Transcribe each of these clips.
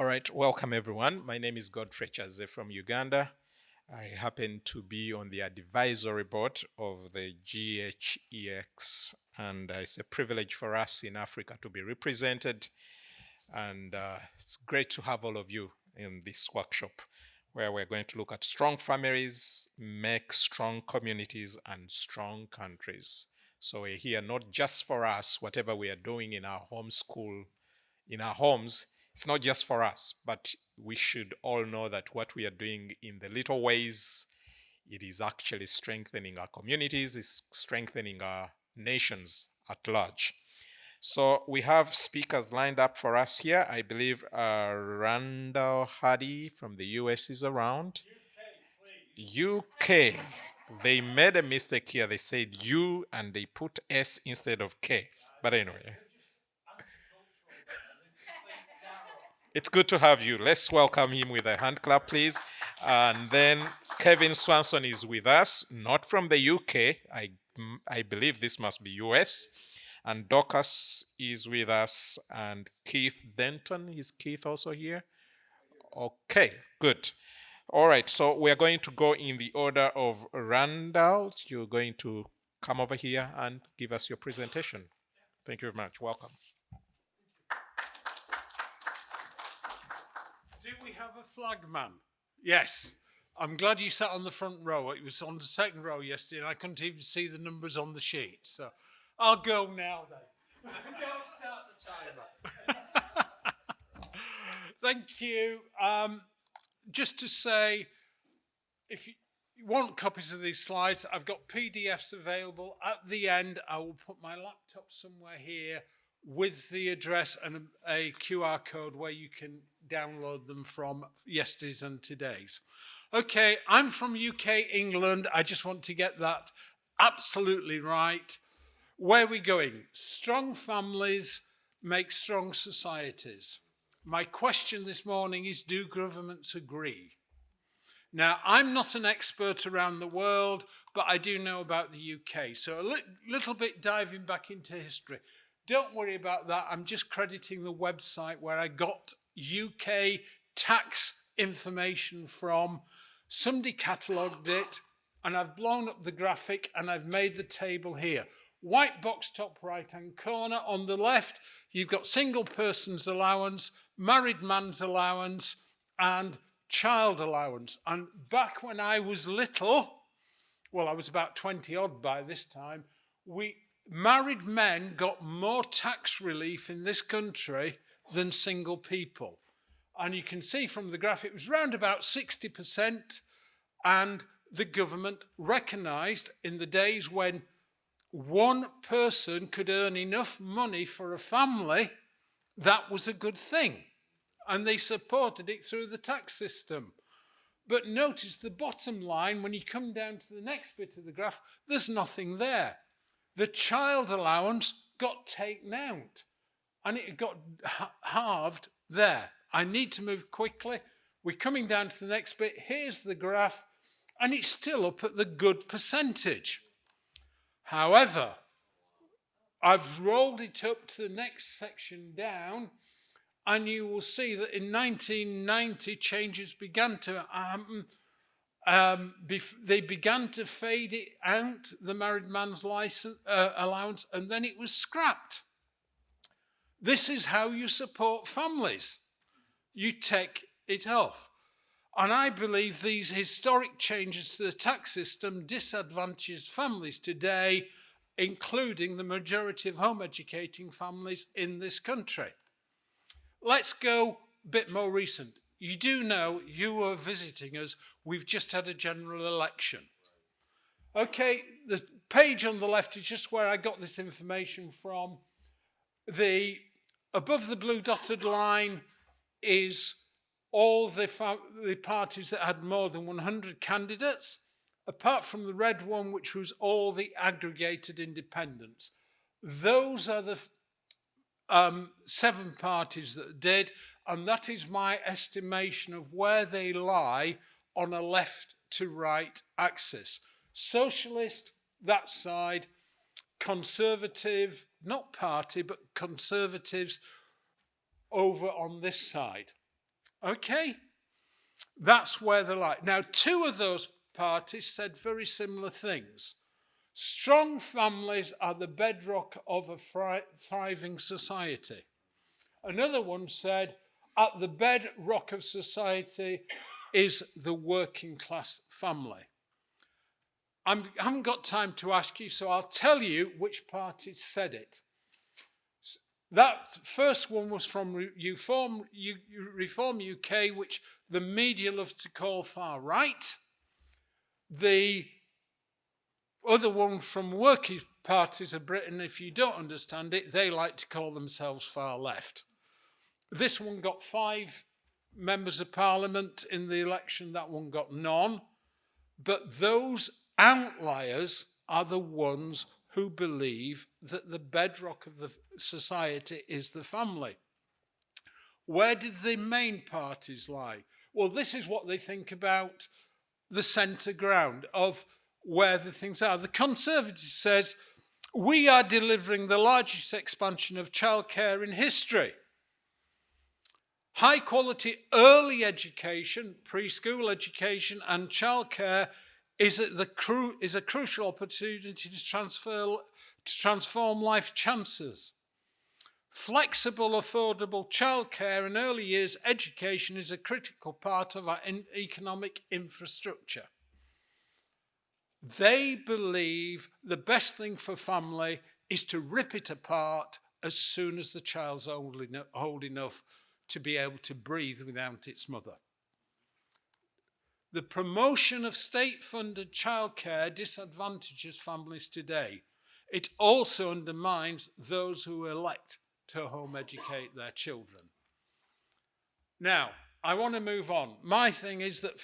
All right, welcome everyone. My name is Godfrey Chaze from Uganda. I happen to be on the advisory board of the GHEX, and it's a privilege for us in Africa to be represented. And it's great to have all of you in this workshop where we're going to look at strong families, make strong communities, and strong countries. So we're here not just for us, whatever we are doing in our home school, in our homes, it's not just for us, but we should all know that what we are doing in the little ways, it is actually strengthening our communities, it's strengthening our nations at large. So we have speakers lined up for us here. I believe Randall Hardy from the US is around. UK. They made a mistake here. They said U and they put S instead of K. But anyway. It's good to have you. Let's welcome him with a hand clap, please. And then Kevin Swanson is with us, not from the UK. I believe this must be US. And Dorcas is with us. And Keith Denton, is Keith also here? Okay, good. All right, so we're going to go in the order of Randall. You're going to come over here and give us your presentation. Thank you very much. Welcome. Do we have a flag man? Yes. I'm glad you sat on the front row. It was on the second row yesterday, and I couldn't even see the numbers on the sheet. So I'll go now then. Don't start the timer. Thank you. Just to say, if you want copies of these slides, I've got PDFs available. At the end, I will put my laptop somewhere here with the address and a QR code where you can download them from yesterday's and today's. Okay, I'm from UK, England. I just want to get that absolutely right. Where are we going? Strong families make strong societies. My question this morning is, do governments agree? Now, I'm not an expert around the world, but I do know about the UK. So a little bit diving back into history. Don't worry about that. I'm just crediting the website where I got UK tax information from. Somebody catalogued it, and I've blown up the graphic, and I've made the table here. White box top right-hand corner. On the left, you've got single person's allowance, married man's allowance, and child allowance. And back when I was little, well, I was about 20 odd by this time, married men got more tax relief in this country than single people. And you can see from the graph, it was around about 60%, and the government recognised in the days when one person could earn enough money for a family, that was a good thing. And they supported it through the tax system. But notice the bottom line, when you come down to the next bit of the graph, there's nothing there. The child allowance got taken out, and it got halved there. I need to move quickly. We're coming down to the next bit. Here's the graph, and it's still up at the good percentage. However, I've rolled it up to the next section down, and you will see that in 1990, changes began to happen. They began to fade it out, the married man's allowance, and then it was scrapped. This is how you support families. You take it off. And I believe these historic changes to the tax system disadvantage families today, including the majority of home educating families in this country. Let's go a bit more recent. You do know, you are visiting us, we've just had a general election. Okay, the page on the left is just where I got this information from. Above the blue dotted line is all the parties that had more than 100 candidates, apart from the red one, which was all the aggregated independents. Those are the 7 parties that did, and that is my estimation of where they lie on a left to right axis. Socialist, that side, conservative, not party, but conservatives over on this side. Okay? That's where they're like. Now, two of those parties said very similar things. Strong families are the bedrock of a thriving society. Another one said, at the bedrock of society is the working class family. I haven't got time to ask you, so I'll tell you which parties said it. That first one was from Reform UK, which the media loves to call far right. The other one from working parties of Britain, if you don't understand it, they like to call themselves far left. This one got 5 members of parliament in the election, that one got none. But those outliers are the ones who believe that the bedrock of the society is the family. Where did the main parties lie? Well, this is what they think about the centre ground of where the things are. The Conservative says, we are delivering the largest expansion of childcare in history. High quality early education, preschool education and childcare is a crucial opportunity to transform life chances. Flexible, affordable childcare and early years education is a critical part of our economic infrastructure. They believe the best thing for family is to rip it apart as soon as the child's old enough to be able to breathe without its mother. The promotion of state-funded childcare disadvantages families today. It also undermines those who elect to home educate their children. Now, I want to move on. My thing is that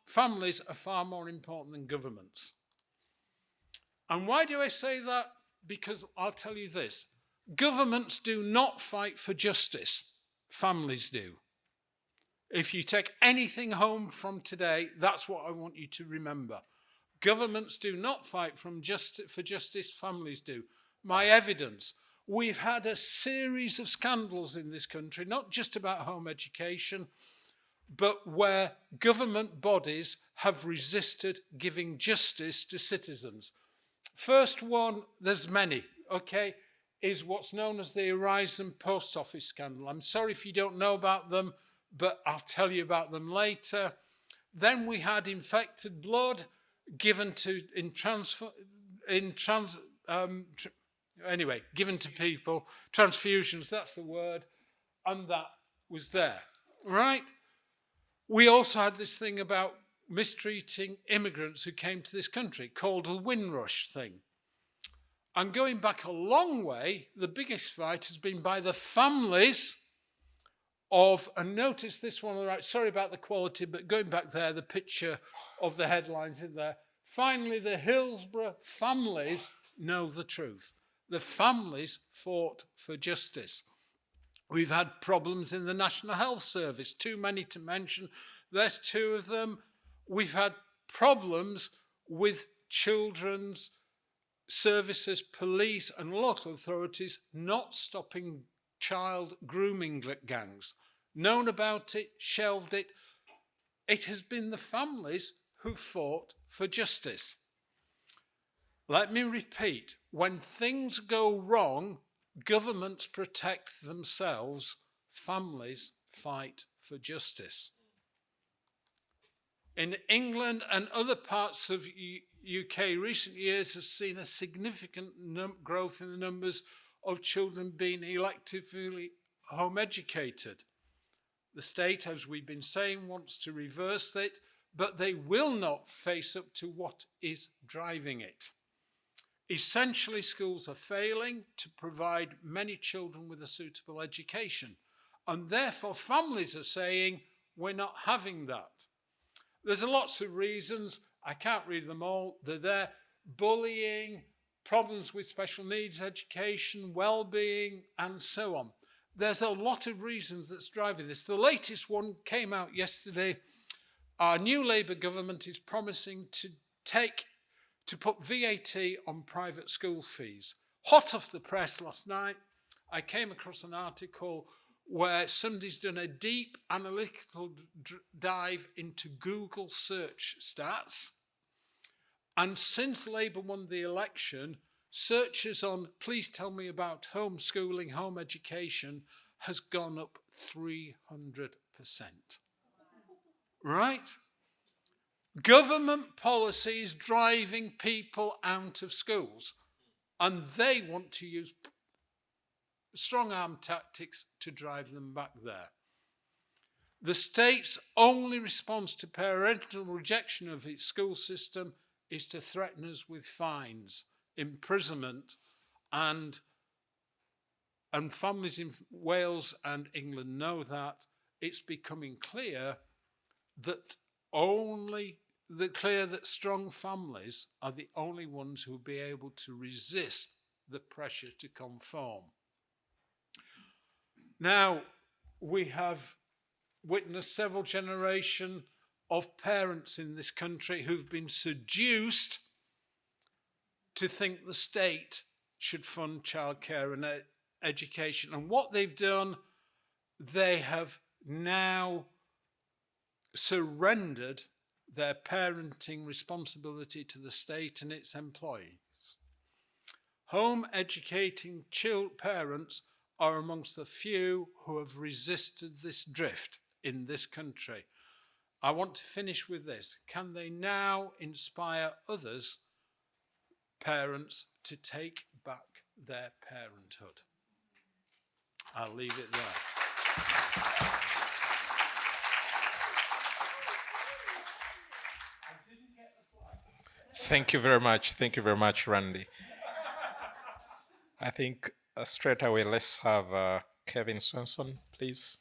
families are far more important than governments. And why do I say that? Because I'll tell you this. Governments do not fight for justice. Families do. If you take anything home from today, that's what I want you to remember. Governments do not fight for justice, families do. My evidence, we've had a series of scandals in this country, not just about home education, but where government bodies have resisted giving justice to citizens. First one, there's many, okay, is what's known as the Horizon Post Office scandal. I'm sorry if you don't know about them, but I'll tell you about them later. Then we had infected blood given to given to people, transfusions, that's the word, and that was there, right? We also had this thing about mistreating immigrants who came to this country, called the Windrush thing. And going back a long way, the biggest fight has been by the families of, and notice this one on the right, sorry about the quality, but going back there, the picture of the headlines in there. Finally, the Hillsborough families know the truth. The families fought for justice. We've had problems in the National Health Service, too many to mention. There's 2 of them. We've had problems with children's services, police and local authorities not stopping child grooming gangs. Known about it, shelved it. It has been the families who fought for justice. Let me repeat, when things go wrong, governments protect themselves, families fight for justice. In England and other parts of UK, recent years have seen a significant growth in the numbers of children being electively home educated. The state, as we've been saying, wants to reverse it, but they will not face up to what is driving it. Essentially, schools are failing to provide many children with a suitable education, and therefore families are saying, we're not having that. There's lots of reasons. I can't read them all. They're there. Bullying, problems with special needs education, well-being, and so on. There's a lot of reasons that's driving this. The latest one came out yesterday. Our new Labour government is promising to put VAT on private school fees. Hot off the press last night, I came across an article where somebody's done a deep analytical dive into Google search stats. And since Labour won the election, searches on please tell me about homeschooling, home education has gone up 300%. Right? Government policy is driving people out of schools, and they want to use strong arm tactics to drive them back there. The state's only response to parental rejection of its school system is to threaten us with fines, imprisonment, and families in Wales and England know that. It's becoming clear that strong families are the only ones who will be able to resist the pressure to conform. Now, we have witnessed several generations of parents in this country who've been seduced to think the state should fund childcare and education. And what they've done, they have now surrendered their parenting responsibility to the state and its employees. Home educating parents are amongst the few who have resisted this drift in this country. I want to finish with this. Can they now inspire others, parents, to take back their parenthood? I'll leave it there. Thank you very much. Thank you very much, Randy. I think straight away, let's have Kevin Swenson, please.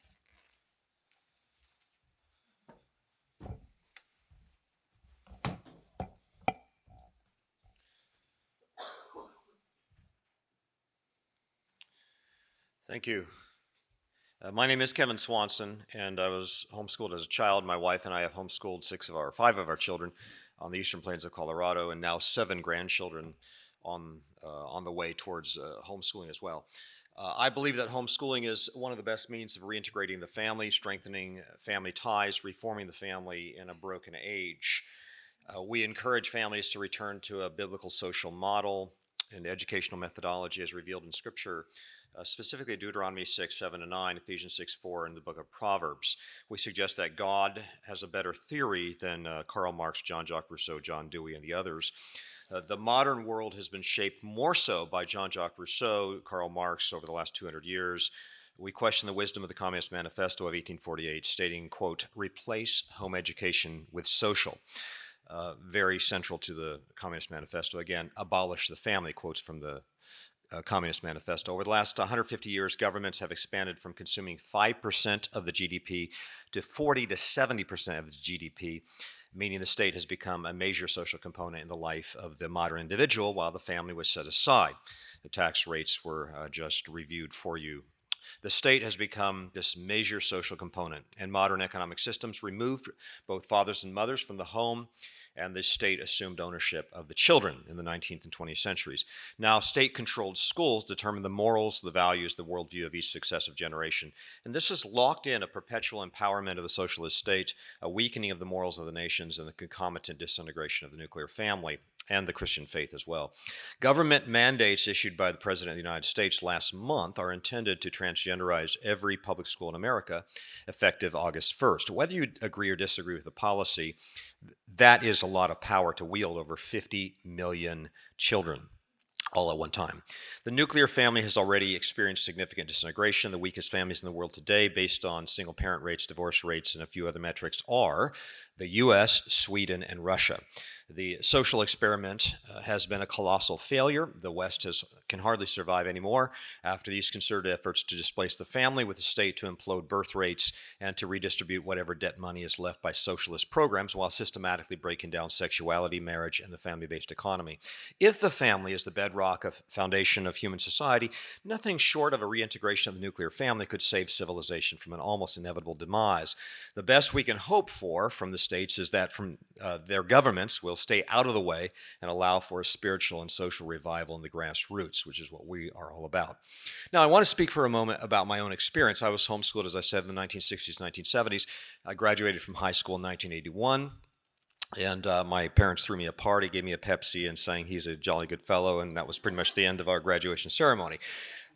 Thank you. My name is Kevin Swanson, and I was homeschooled as a child. My wife and I have homeschooled 5 of our children on the eastern plains of Colorado, and now 7 grandchildren on the way towards homeschooling as well. I believe that homeschooling is one of the best means of reintegrating the family, strengthening family ties, reforming the family in a broken age. We encourage families to return to a biblical social model and educational methodology as revealed in Scripture, specifically Deuteronomy 6, 7, and 9, Ephesians 6, 4, and the book of Proverbs. We suggest that God has a better theory than Karl Marx, Jean-Jacques Rousseau, John Dewey, and the others. The modern world has been shaped more so by Jean-Jacques Rousseau, Karl Marx over the last 200 years. We question the wisdom of the Communist Manifesto of 1848, stating, quote, replace home education with social. Very central to the Communist Manifesto. Again, abolish the family, quotes from the Communist Manifesto. Over the last 150 years, governments have expanded from consuming 5% of the GDP to 40 to 70% of the GDP, meaning the state has become a major social component in the life of the modern individual while the family was set aside. The tax rates were just reviewed for you. The state has become this major social component, and modern economic systems removed both fathers and mothers from the home, and the state assumed ownership of the children in the 19th and 20th centuries. Now, state-controlled schools determine the morals, the values, the worldview of each successive generation. And this has locked in a perpetual empowerment of the socialist state, a weakening of the morals of the nations, and the concomitant disintegration of the nuclear family and the Christian faith as well. Government mandates issued by the President of the United States last month are intended to transgenderize every public school in America effective August 1st. Whether you agree or disagree with the policy, that is a lot of power to wield over 50 million children all at one time. The nuclear family has already experienced significant disintegration. The weakest families in the world today, based on single parent rates, divorce rates, and a few other metrics, are the US, Sweden, and Russia. The social experiment has been a colossal failure. The West can hardly survive anymore after these concerted efforts to displace the family with the state, to implode birth rates, and to redistribute whatever debt money is left by socialist programs while systematically breaking down sexuality, marriage, and the family-based economy. If the family is the bedrock of foundation of human society, nothing short of a reintegration of the nuclear family could save civilization from an almost inevitable demise. The best we can hope for from the states is that from their governments will stay out of the way and allow for a spiritual and social revival in the grassroots, which is what we are all about. Now, I want to speak for a moment about my own experience. I was homeschooled, as I said, in the 1960s, 1970s. I graduated from high school in 1981. And my parents threw me a party, gave me a Pepsi, and sang "He's a Jolly Good Fellow," and that was pretty much the end of our graduation ceremony.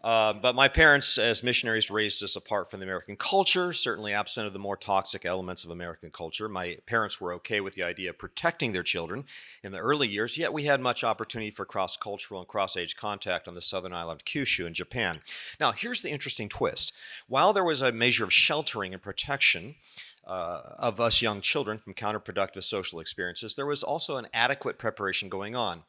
But my parents, as missionaries, raised us apart from the American culture, certainly absent of the more toxic elements of American culture. My parents were okay with the idea of protecting their children in the early years, yet we had much opportunity for cross-cultural and cross-age contact on the southern island of Kyushu in Japan. Now, here's the interesting twist. While there was a measure of sheltering and protection of us young children from counterproductive social experiences, there was also an adequate preparation going on.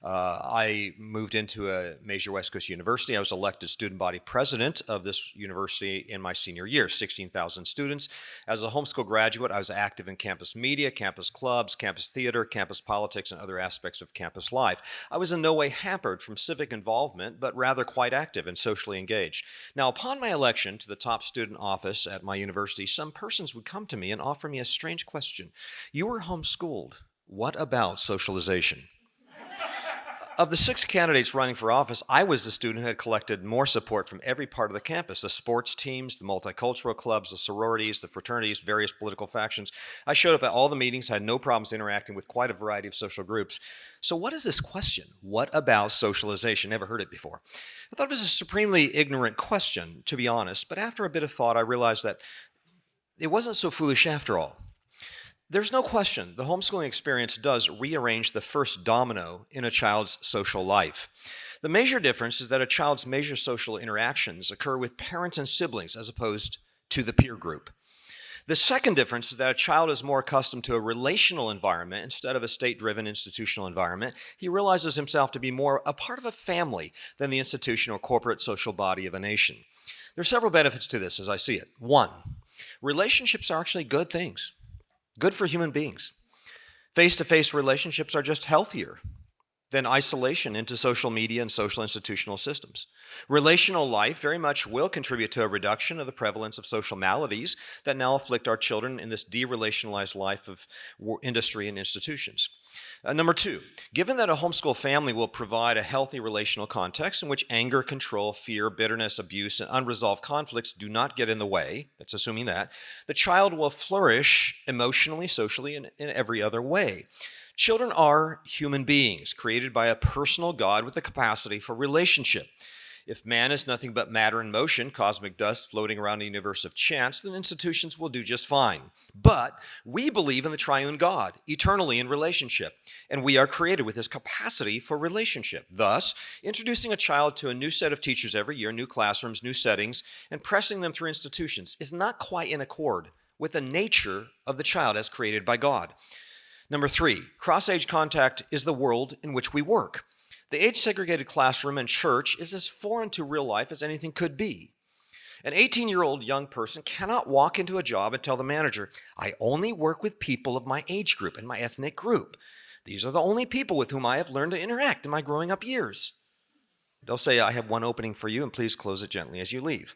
I moved into a major West Coast university. I was elected student body president of this university in my senior year, 16,000 students. As a homeschool graduate, I was active in campus media, campus clubs, campus theater, campus politics, and other aspects of campus life. I was in no way hampered from civic involvement, but rather quite active and socially engaged. Now, upon my election to the top student office at my university, some persons would come to me and offer me a strange question. You were homeschooled. What about socialization? Of the 6 candidates running for office, I was the student who had collected more support from every part of the campus, the sports teams, the multicultural clubs, the sororities, the fraternities, various political factions. I showed up at all the meetings, had no problems interacting with quite a variety of social groups. So what is this question? What about socialization? Never heard it before. I thought it was a supremely ignorant question, to be honest, but after a bit of thought, I realized that it wasn't so foolish after all. There's no question the homeschooling experience does rearrange the first domino in a child's social life. The major difference is that a child's major social interactions occur with parents and siblings as opposed to the peer group. The second difference is that a child is more accustomed to a relational environment instead of a state-driven institutional environment. He realizes himself to be more a part of a family than the institutional or corporate social body of a nation. There are several benefits to this as I see it. 1, relationships are actually good things. Good for human beings. Face-to-face relationships are just healthier than isolation into social media and social institutional systems. Relational life very much will contribute to a reduction of the prevalence of social maladies that now afflict our children in this de-relationalized life of industry and institutions. Number 2, given that a homeschool family will provide a healthy relational context in which anger, control, fear, bitterness, abuse, and unresolved conflicts do not get in the way, that's assuming that, the child will flourish emotionally, socially, and in every other way. Children are human beings created by a personal God with the capacity for relationship. If man is nothing but matter in motion, cosmic dust floating around a universe of chance, then institutions will do just fine. But we believe in the triune God, eternally in relationship, and we are created with this capacity for relationship. Thus, introducing a child to a new set of teachers every year, new classrooms, new settings, and pressing them through institutions is not quite in accord with the nature of the child as created by God. Number 3, cross-age contact is the world in which we work. The age-segregated classroom and church is as foreign to real life as anything could be. An 18-year-old young person cannot walk into a job and tell the manager, I only work with people of my age group and my ethnic group. These are the only people with whom I have learned to interact in my growing up years. They'll say, I have one opening for you, and please close it gently as you leave.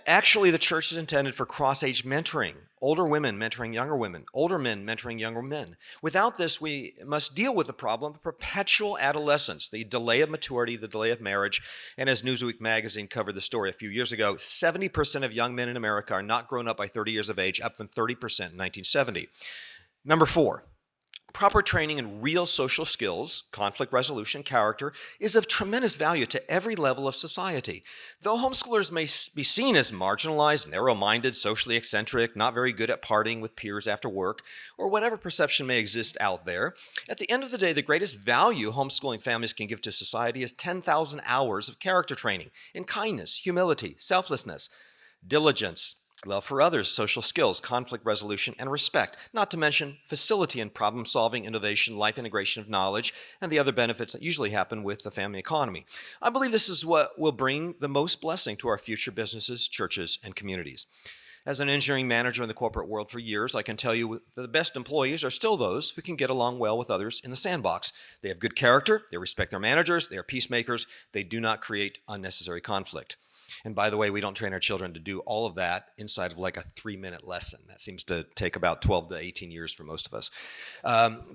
Actually, the church is intended for cross-age mentoring, older women mentoring younger women, older men mentoring younger men. Without this, we must deal with the problem of perpetual adolescence, the delay of maturity, the delay of marriage, and as Newsweek magazine covered the story a few years ago, 70% of young men in America are not grown up by 30 years of age, up from 30% in 1970. Number 4. Proper training in real social skills, conflict resolution, character, is of tremendous value to every level of society. Though homeschoolers may be seen as marginalized, narrow-minded, socially eccentric, not very good at partying with peers after work, or whatever perception may exist out there, at the end of the day, the greatest value homeschooling families can give to society is 10,000 hours of character training in kindness, humility, selflessness, diligence, love for others, social skills, conflict resolution, and respect, not to mention facility in problem-solving, innovation, life integration of knowledge, and the other benefits that usually happen with the family economy. I believe this is what will bring the most blessing to our future businesses, churches, and communities. As an engineering manager in the corporate world for years, I can tell you that the best employees are still those who can get along well with others in the sandbox. They have good character, they respect their managers, they are peacemakers, they do not create unnecessary conflict. And by the way, we don't train our children to do all of that inside of like a 3-minute lesson. That seems to take about 12 to 18 years for most of us.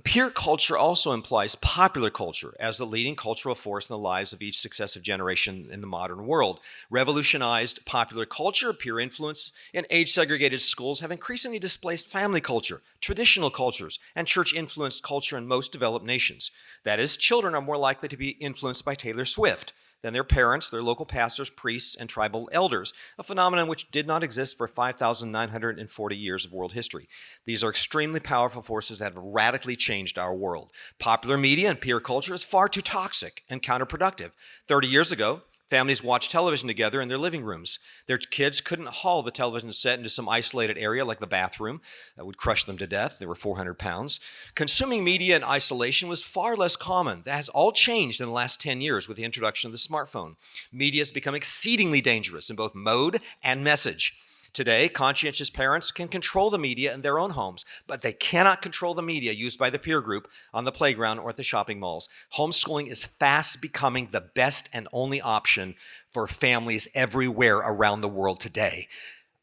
Peer culture also implies popular culture as the leading cultural force in the lives of each successive generation in the modern world. Revolutionized popular culture, peer influence, and age-segregated schools have increasingly displaced family culture, traditional cultures, and church-influenced culture in most developed nations. That is, children are more likely to be influenced by Taylor Swift than their parents, their local pastors, priests, and tribal elders, a phenomenon which did not exist for 5,940 years of world history. These are extremely powerful forces that have radically changed our world. Popular media and peer culture is far too toxic and counterproductive. 30 years ago, families watched television together in their living rooms. Their kids couldn't haul the television set into some isolated area like the bathroom. That would crush them to death. They were 400 pounds. Consuming media in isolation was far less common. That has all changed in the last 10 years with the introduction of the smartphone. Media has become exceedingly dangerous in both mode and message. Today, conscientious parents can control the media in their own homes, but they cannot control the media used by the peer group on the playground or at the shopping malls. Homeschooling is fast becoming the best and only option for families everywhere around the world today.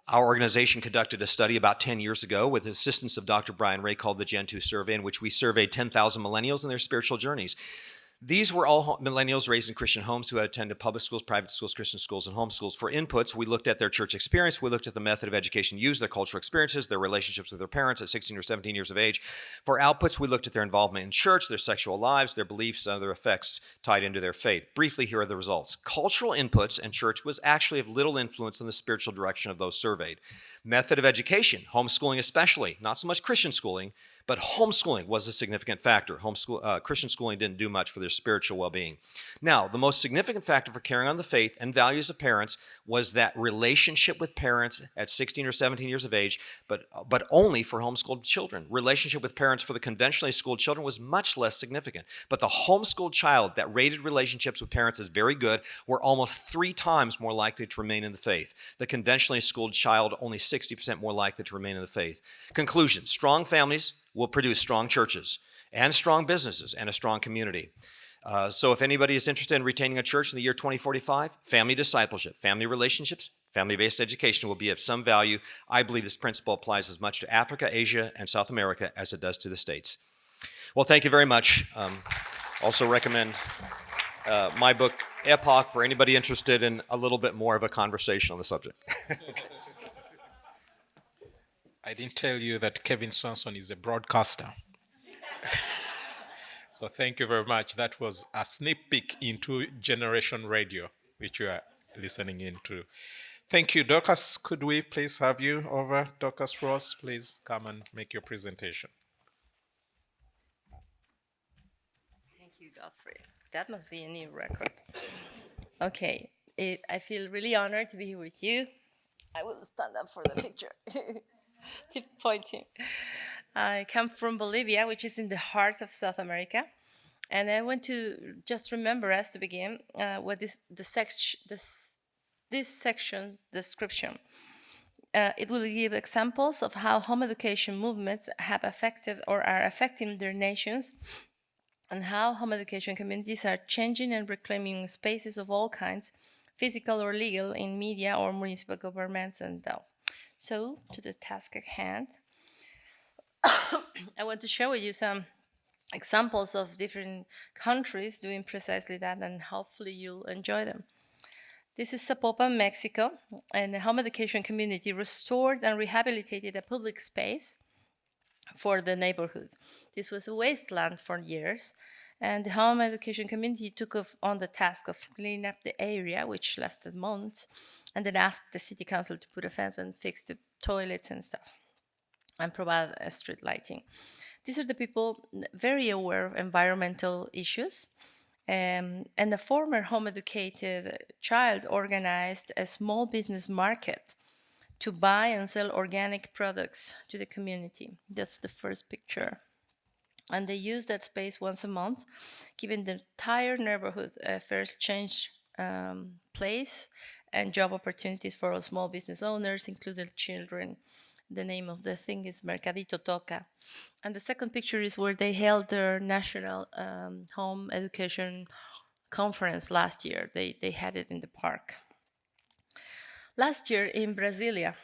Our organization conducted a study about 10 years ago with the assistance of Dr. Brian Ray called the Gen 2 survey, in which we surveyed 10,000 millennials and their spiritual journeys. These were all millennials raised in Christian homes who had attended public schools, private schools, Christian schools, and homeschools. For inputs, we looked at their church experience, we looked at the method of education used, their cultural experiences, their relationships with their parents at 16 or 17 years of age. For outputs, we looked at their involvement in church, their sexual lives, their beliefs, and other effects tied into their faith. Briefly, here are the results. Cultural inputs and church was actually of little influence on the spiritual direction of those surveyed. Method of education, homeschooling especially, not so much Christian schooling, but homeschooling was a significant factor. Christian schooling didn't do much for their spiritual well-being. Now, the most significant factor for carrying on the faith and values of parents was that relationship with parents at 16 or 17 years of age, but only for homeschooled children. Relationship with parents for the conventionally schooled children was much less significant. But the homeschooled child that rated relationships with parents as very good were almost 3 times more likely to remain in the faith. The conventionally schooled child only 60% more likely to remain in the faith. Conclusion: strong families will produce strong churches and strong businesses and a strong community. So if anybody is interested in retaining a church in the year 2045, family discipleship, family relationships, family-based education will be of some value. I believe this principle applies as much to Africa, Asia, and South America as it does to the States. Well, thank you very much. Also recommend my book, Epoch, for anybody interested in a little bit more of a conversation on the subject. I didn't tell you that Kevin Swanson is a broadcaster. So thank you very much. That was a sneak peek into Generation Radio, which you are listening into. Thank you. Dorcas, could we please have you over? Dorcas Ross, please come and make your presentation. Thank you, Godfrey. That must be a new record. Okay, I feel really honored to be here with you. I will stand up for the picture. Keep pointing. I come from Bolivia, which is in the heart of South America. And I want to just remember as to begin what this section's description. It will give examples of how home education movements have affected or are affecting their nations, and how home education communities are changing and reclaiming spaces of all kinds, physical or legal, in media or municipal governments and though. So, to the task at hand, I want to share with you some examples of different countries doing precisely that, and hopefully you'll enjoy them. This is Zapopan, Mexico, and the home education community restored and rehabilitated a public space for the neighborhood. This was a wasteland for years, and the home education community took on the task of cleaning up the area, which lasted months, and then asked the city council to put a fence and fix the toilets and stuff, and provide street lighting. These are the people very aware of environmental issues, and the former home-educated child organized a small business market to buy and sell organic products to the community. That's the first picture. And they use that space once a month, giving the entire neighborhood a first change place and job opportunities for all small business owners, including children. The name of the thing is Mercadito Toca. And the second picture is where they held their national home education conference last year. They had it in the park. Last year in Brasilia,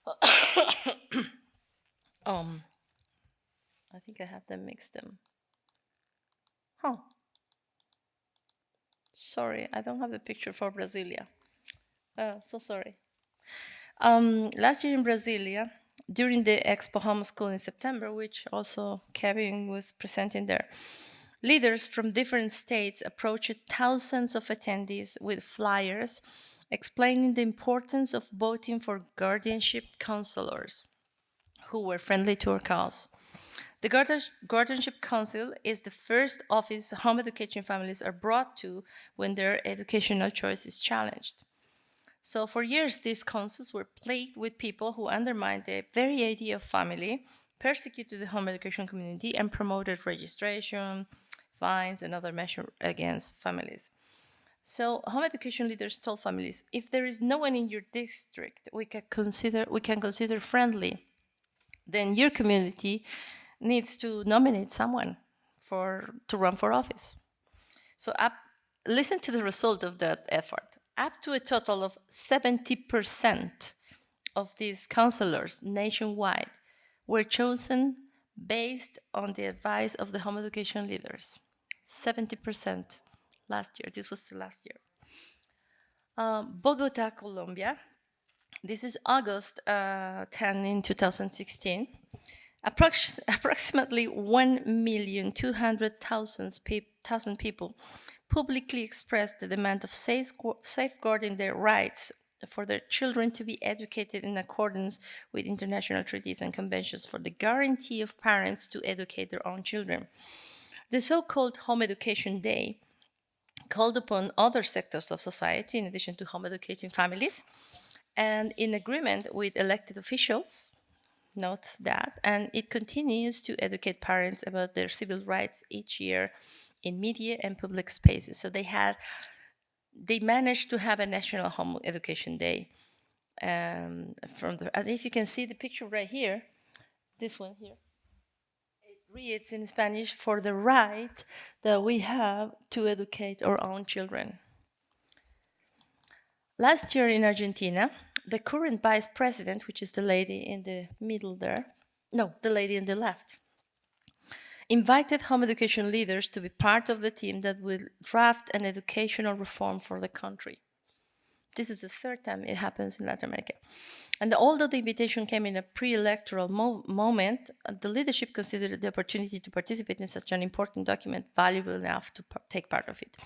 I think I have them mixed them. Oh, sorry, I don't have the picture for Brasilia. So sorry. Last year in Brasilia, during the Expo Homeschool in September, which also Kevin was presenting there, leaders from different states approached thousands of attendees with flyers explaining the importance of voting for guardianship counselors who were friendly to our cause. The Guardianship Council is the first office home education families are brought to when their educational choice is challenged. So for years, these councils were plagued with people who undermined the very idea of family, persecuted the home education community, and promoted registration, fines, and other measures against families. So home education leaders told families, if there is no one in your district we can consider friendly, then your community needs to nominate someone to run for office. So listen to the result of that effort. Up to a total of 70% of these counselors nationwide were chosen based on the advice of the home education leaders. 70% last year. This was the last year. Bogota, Colombia. This is August 10 in 2016. Approximately 1,200,000 people publicly expressed the demand of safeguarding their rights for their children to be educated in accordance with international treaties and conventions for the guarantee of parents to educate their own children. The so-called Home Education Day called upon other sectors of society, in addition to home educating families, and in agreement with elected officials, note that, and it continues to educate parents about their civil rights each year in media and public spaces. So they managed to have a national home education day. And if you can see the picture right here, this one here, it reads in Spanish, for the right that we have to educate our own children. Last year in Argentina, the current vice president, which is the lady in the middle there, no, the lady in the left, invited home education leaders to be part of the team that will draft an educational reform for the country. This is the third time it happens in Latin America. And although the invitation came in a pre-electoral moment, the leadership considered the opportunity to participate in such an important document valuable enough to take part of it.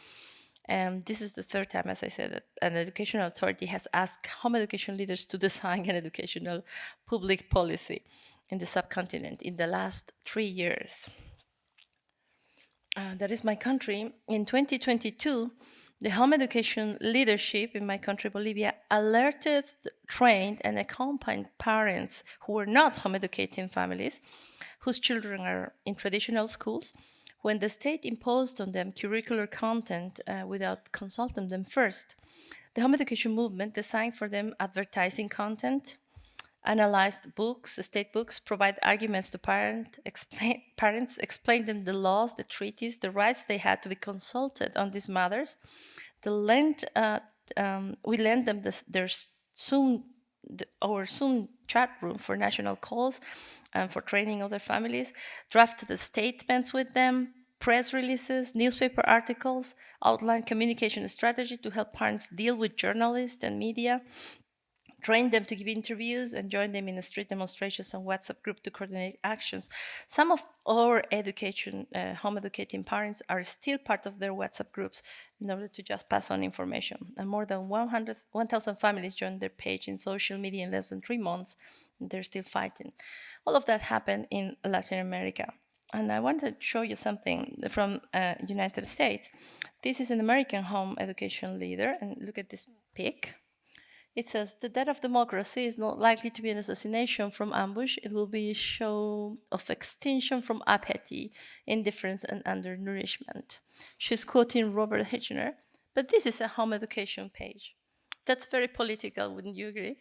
And this is the third time, as I said, that an educational authority has asked home education leaders to design an educational public policy in the subcontinent in the last 3 years. That is my country. In 2022, the home education leadership in my country, Bolivia, alerted, trained, and accompanied parents who were not home educating families, whose children are in traditional schools, when the state imposed on them curricular content without consulting them first. The home education movement designed for them advertising content, analyzed books, state books, provide arguments to parents, explain them the laws, the treaties, the rights they had to be consulted on these matters. We lend them our Zoom chat room for national calls and for training other families, drafted the statements with them, press releases, newspaper articles, outline communication strategy to help parents deal with journalists and media, train them to give interviews, and join them in the street demonstrations and WhatsApp group to coordinate actions. Some of our home educating parents are still part of their WhatsApp groups in order to just pass on information. And more than 1,000 families joined their page in social media in less than 3 months, and they're still fighting. All of that happened in Latin America. And I wanted to show you something from United States. This is an American home education leader, and look at this pic. It says, the death of democracy is not likely to be an assassination from ambush. It will be a show of extinction from apathy, indifference, and undernourishment. She's quoting Robert Hitchner, but this is a home education page. That's very political, wouldn't you agree?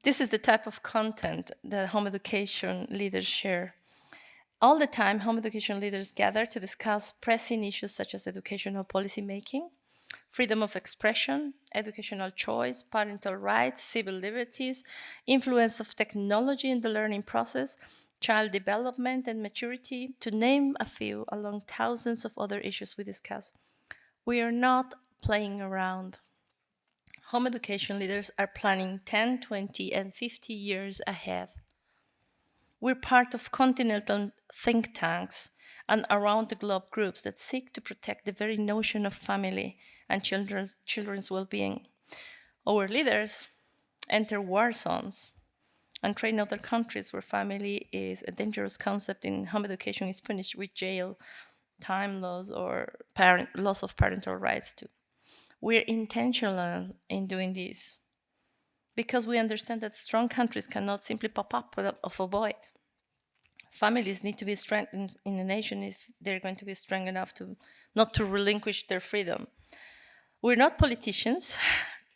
This is the type of content that home education leaders share. All the time, home education leaders gather to discuss pressing issues such as educational policy making, freedom of expression, educational choice, parental rights, civil liberties, influence of technology in the learning process, child development and maturity, to name a few along thousands of other issues we discuss. We are not playing around. Home education leaders are planning 10, 20, and 50 years ahead. We're part of continental think tanks and around the globe groups that seek to protect the very notion of family and children's well-being. Our leaders enter war zones and train other countries where family is a dangerous concept and home education is punished with jail, time loss, or loss of parental rights too. We're intentional in doing this because we understand that strong countries cannot simply pop up of a void. Families need to be strengthened in a nation if they're going to be strong enough to not to relinquish their freedom. We're not politicians,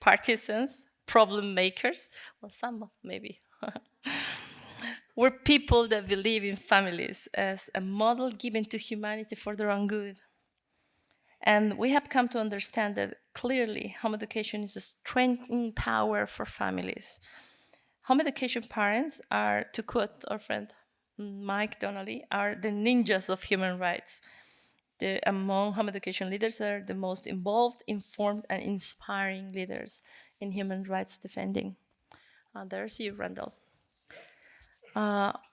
partisans, problem makers. Well, some maybe. We're people that believe in families as a model given to humanity for their own good. And we have come to understand that clearly home education is a strengthening power for families. Home education parents are, to quote our friend Mike Donnelly, are the ninjas of human rights. Among home education leaders are the most involved, informed, and inspiring leaders in human rights defending. There's you, Randall.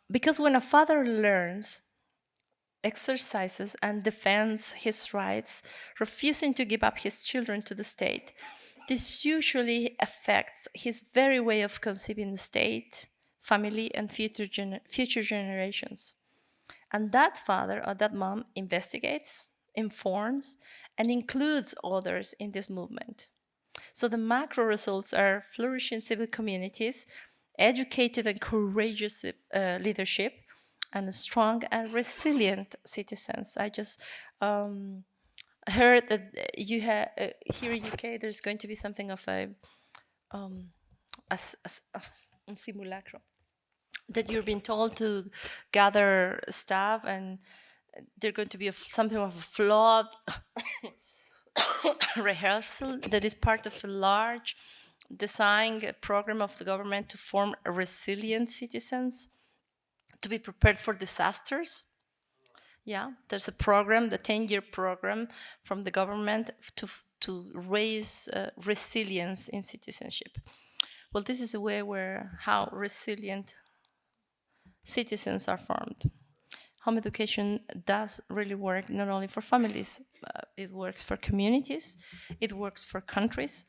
Because when a father learns, exercises, and defends his rights, refusing to give up his children to the state, this usually affects his very way of conceiving the state, family, and future generations. And that father or that mom investigates, informs, and includes others in this movement. So the macro results are flourishing civil communities, educated and courageous leadership, and strong and resilient citizens. I just heard that you have here in UK. There's going to be something of a simulacrum that you're being told to gather staff, and they're going to be something of a flawed rehearsal that is part of a large design program of the government to form resilient citizens, to be prepared for disasters. Yeah, there's a program, the 10-year program from the government to raise resilience in citizenship. Well, this is a way where how resilient citizens are formed. Home education does really work not only for families, it works for communities, it works for countries,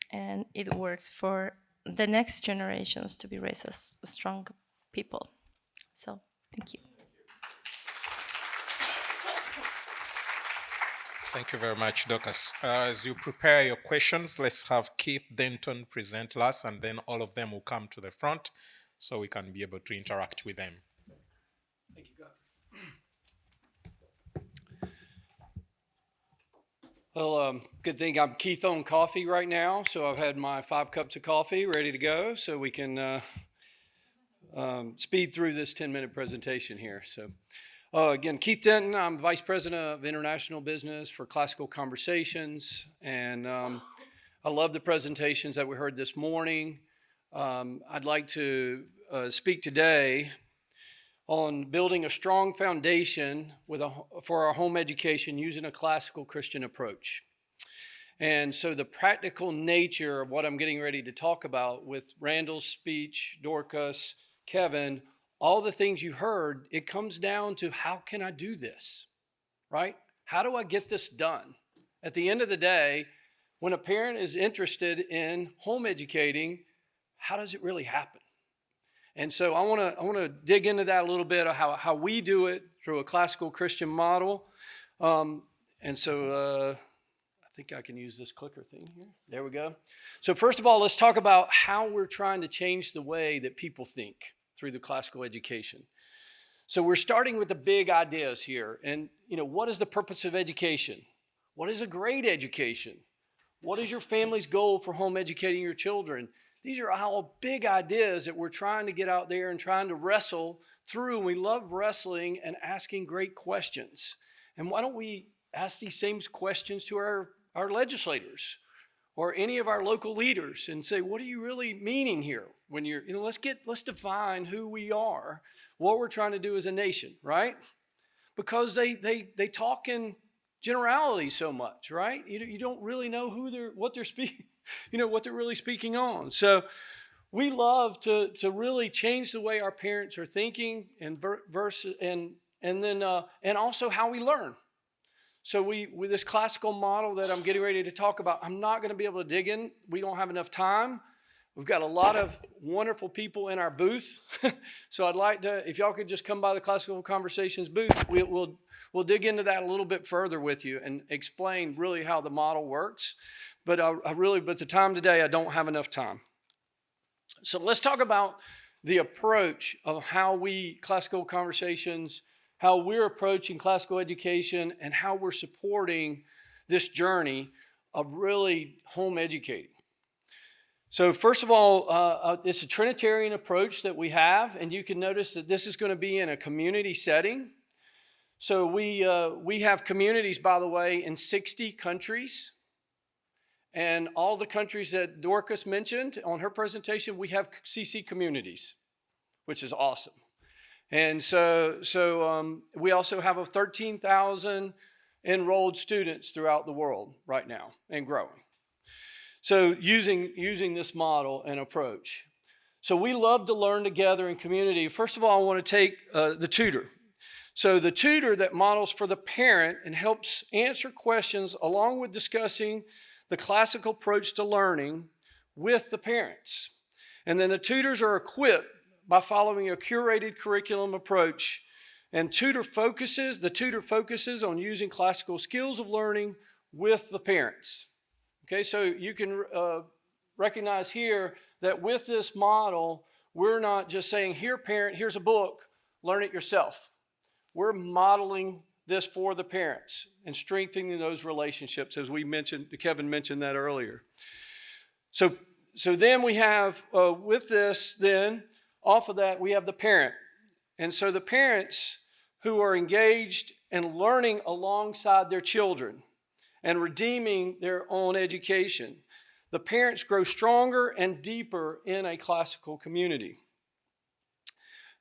and it works for the next generations to be raised as strong people. So, thank you. Thank you very much, Dorcas. As you prepare your questions, let's have Keith Denton present last, and then all of them will come to the front so we can be able to interact with them. Thank you, God. Well, good thing I'm Keith on coffee right now, so I've had my 5 cups of coffee ready to go, so we can speed through this 10-minute presentation here. So, again, Keith Denton, I'm Vice President of International Business for Classical Conversations, and I love the presentations that we heard this morning. I'd like to speak today on building a strong foundation for our home education using a classical Christian approach. And so the practical nature of what I'm getting ready to talk about with Randall's speech, Dorcas, Kevin, all the things you heard, it comes down to how can I do this, right? How do I get this done? At the end of the day, when a parent is interested in home educating, how does it really happen? And so I want to dig into that a little bit of how we do it through a classical Christian model. And so I think I can use this clicker thing here. There we go. So first of all, let's talk about how we're trying to change the way that people think through the classical education. So we're starting with the big ideas here. And, what is the purpose of education? What is a great education? What is your family's goal for home educating your children? These are all big ideas that we're trying to get out there and trying to wrestle through. And we love wrestling and asking great questions. And why don't we ask these same questions to our our legislators or any of our local leaders and say, what are you really meaning here? When you're, let's define who we are, what we're trying to do as a nation, right? Because they talk in generality so much, right? You don't really know what they're speaking, what they're really speaking on. So we love to really change the way our parents are thinking and also how we learn. So with this classical model that I'm getting ready to talk about, I'm not going to be able to dig in. We don't have enough time. We've got a lot of wonderful people in our booth. So I'd like to, if y'all could just come by the Classical Conversations booth, we'll dig into that a little bit further with you and explain really how the model works. But but the time today, I don't have enough time. So let's talk about the approach of how Classical Conversations, how we're approaching classical education and how we're supporting this journey of really home educating. So first of all, it's a Trinitarian approach that we have, and you can notice that this is going to be in a community setting. So we have communities, by the way, in 60 countries. And all the countries that Dorcas mentioned on her presentation, we have CC communities, which is awesome. And so we also have 13,000 enrolled students throughout the world right now and growing. So using this model and approach. So we love to learn together in community. First of all, I want to take the tutor. So the tutor that models for the parent and helps answer questions along with discussing the classical approach to learning with the parents. And then the tutors are equipped by following a curated curriculum approach. And the tutor focuses on using classical skills of learning with the parents. Okay, so you can recognize here that with this model, we're not just saying, here parent, here's a book, learn it yourself. We're modeling this for the parents and strengthening those relationships, as Kevin mentioned that earlier. So then we have, with this then, off of that, we have the parent. And so the parents who are engaged and learning alongside their children and redeeming their own education. The parents grow stronger and deeper in a classical community.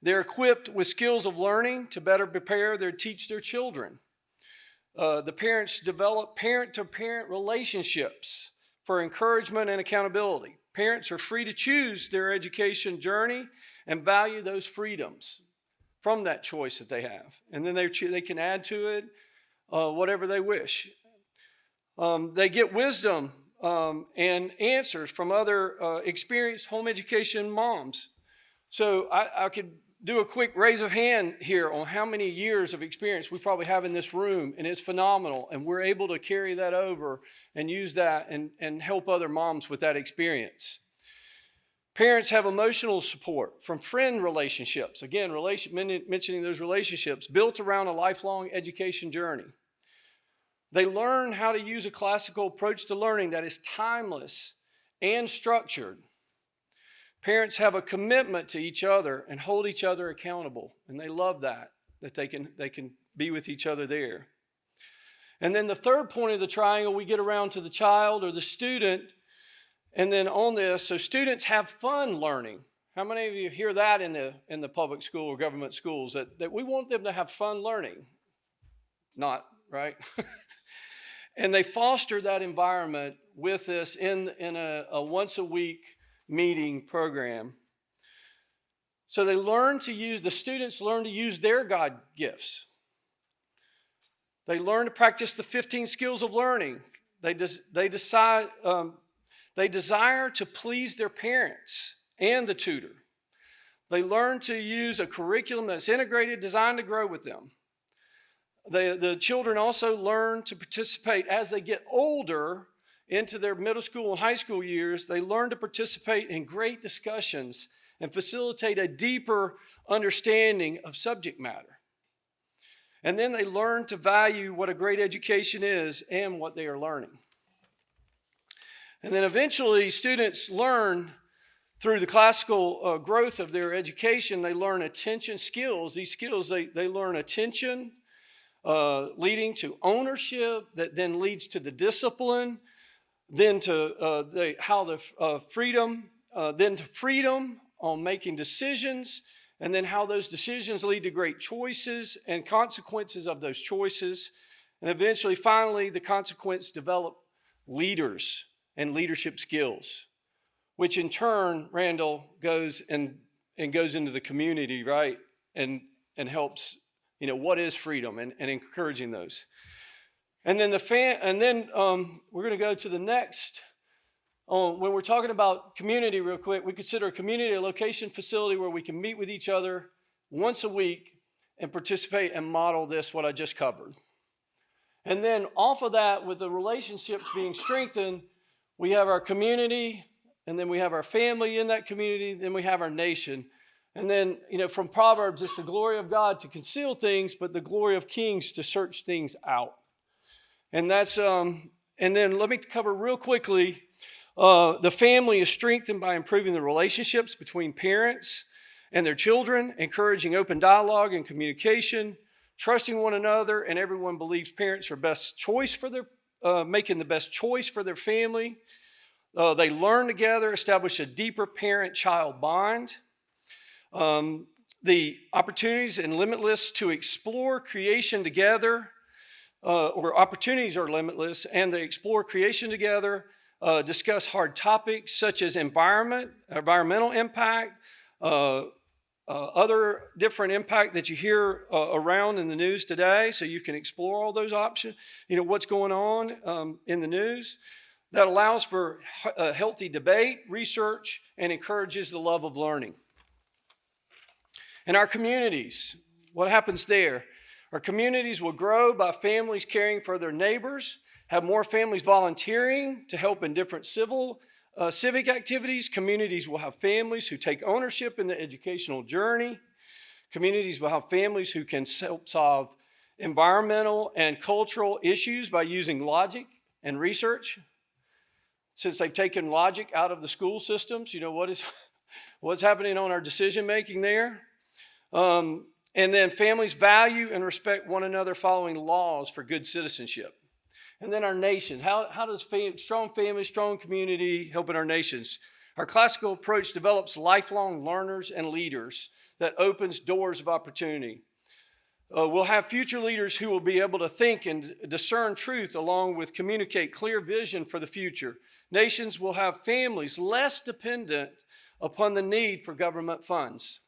They're equipped with skills of learning to better teach their children. The parents develop parent-to-parent relationships for encouragement and accountability. Parents are free to choose their education journey and value those freedoms from that choice that they have. And then they can add to it whatever they wish. They get wisdom and answers from other experienced home education moms. So I could do a quick raise of hand here on how many years of experience we probably have in this room, and it's phenomenal. And we're able to carry that over and use that and help other moms with that experience. Parents have emotional support from friend relationships. Again, mentioning those relationships built around a lifelong education journey. They learn how to use a classical approach to learning that is timeless and structured. Parents have a commitment to each other and hold each other accountable, and they love that they can be with each other there. And then the third point of the triangle, we get around to the child or the student. And then on this, so students have fun learning. How many of you hear that in the public school or government schools, that we want them to have fun learning? Not, right? And they foster that environment with this in a once a week meeting program. So the students learn to use their God gifts. They learn to practice the 15 skills of learning. They desire to please their parents and the tutor. They learn to use a curriculum that's integrated, designed to grow with them. The children also learn to participate as they get older into their middle school and high school years. They learn to participate in great discussions and facilitate a deeper understanding of subject matter. And then they learn to value what a great education is and what they are learning. And then eventually students learn through the classical growth of their education, they learn attention skills. These skills, they learn attention, leading to ownership that then leads to the discipline, then to freedom, then to freedom on making decisions, and then how those decisions lead to great choices and consequences of those choices. And eventually, finally, the consequence develop leaders and leadership skills, which in turn, Randall, goes into the community, right? And helps, what is freedom and encouraging those. And then we're going to go to the next. When we're talking about community real quick, we consider a community a location, facility where we can meet with each other once a week and participate and model what I just covered. And then off of that, with the relationships being strengthened, we have our community, and then we have our family in that community, then we have our nation. And then, from Proverbs, it's the glory of God to conceal things, but the glory of kings to search things out. And that's, and then let me cover real quickly, the family is strengthened by improving the relationships between parents and their children, encouraging open dialogue and communication, trusting one another, and everyone believes parents are best choice for making the best choice for their family. They learn together, establish a deeper parent-child bond. The opportunities and limitless to explore creation together, or opportunities are limitless, and they explore creation together, discuss hard topics such as environmental impact, other different impact that you hear around in the news today, so you can explore all those options, what's going on in the news. That allows for a healthy debate, research, and encourages the love of learning. In our communities, what happens there? Our communities will grow by families caring for their neighbors, have more families volunteering to help in different civic activities. Communities will have families who take ownership in the educational journey. Communities will have families who can help solve environmental and cultural issues by using logic and research. Since they've taken logic out of the school systems, what's happening on our decision making there. And then families value and respect one another following laws for good citizenship. And then our nation. How does strong family, strong community help in our nations? Our classical approach develops lifelong learners and leaders that opens doors of opportunity. We'll have future leaders who will be able to think and discern truth along with communicate clear vision for the future. Nations will have families less dependent upon the need for government funds.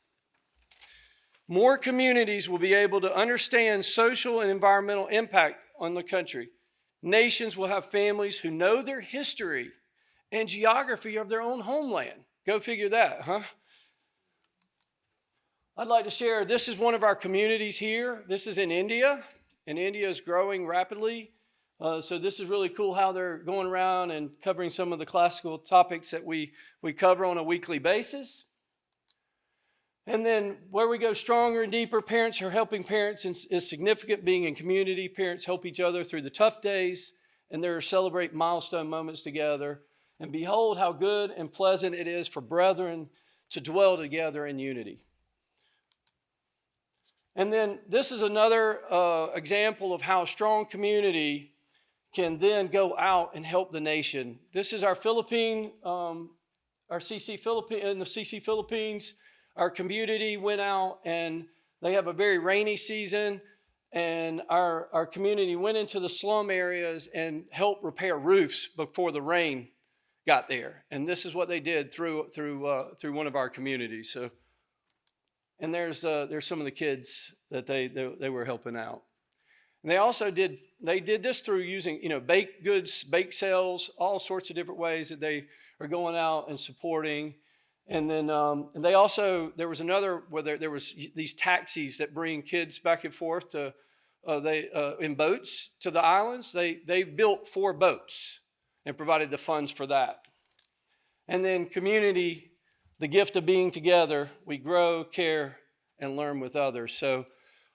More communities will be able to understand social and environmental impact on the country. Nations will have families who know their history and geography of their own homeland. Go figure that, huh? I'd like to share, this is one of our communities here. This is in India, and India is growing rapidly. So this is really cool how they're going around and covering some of the classical topics that we cover on a weekly basis. And then where we go stronger and deeper, parents are helping parents is significant. Being in community, parents help each other through the tough days, and they celebrate milestone moments together. And behold how good and pleasant it is for brethren to dwell together in unity. And then this is another example of how a strong community can then go out and help the nation. This is our Philippine, our CC Philippines, in the CC Philippines. Our community went out and they have a very rainy season, and our community went into the slum areas and helped repair roofs before the rain got there. And this is what they did through one of our communities. So, and there's some of the kids that they were helping out. And they did this through using, baked goods, bake sales, all sorts of different ways that they are going out and supporting. And then and they also, there was another where there was these taxis that bring kids back and forth to in boats to the islands. They built 4 boats and provided the funds for that. And then community, the gift of being together, we grow, care, and learn with others. So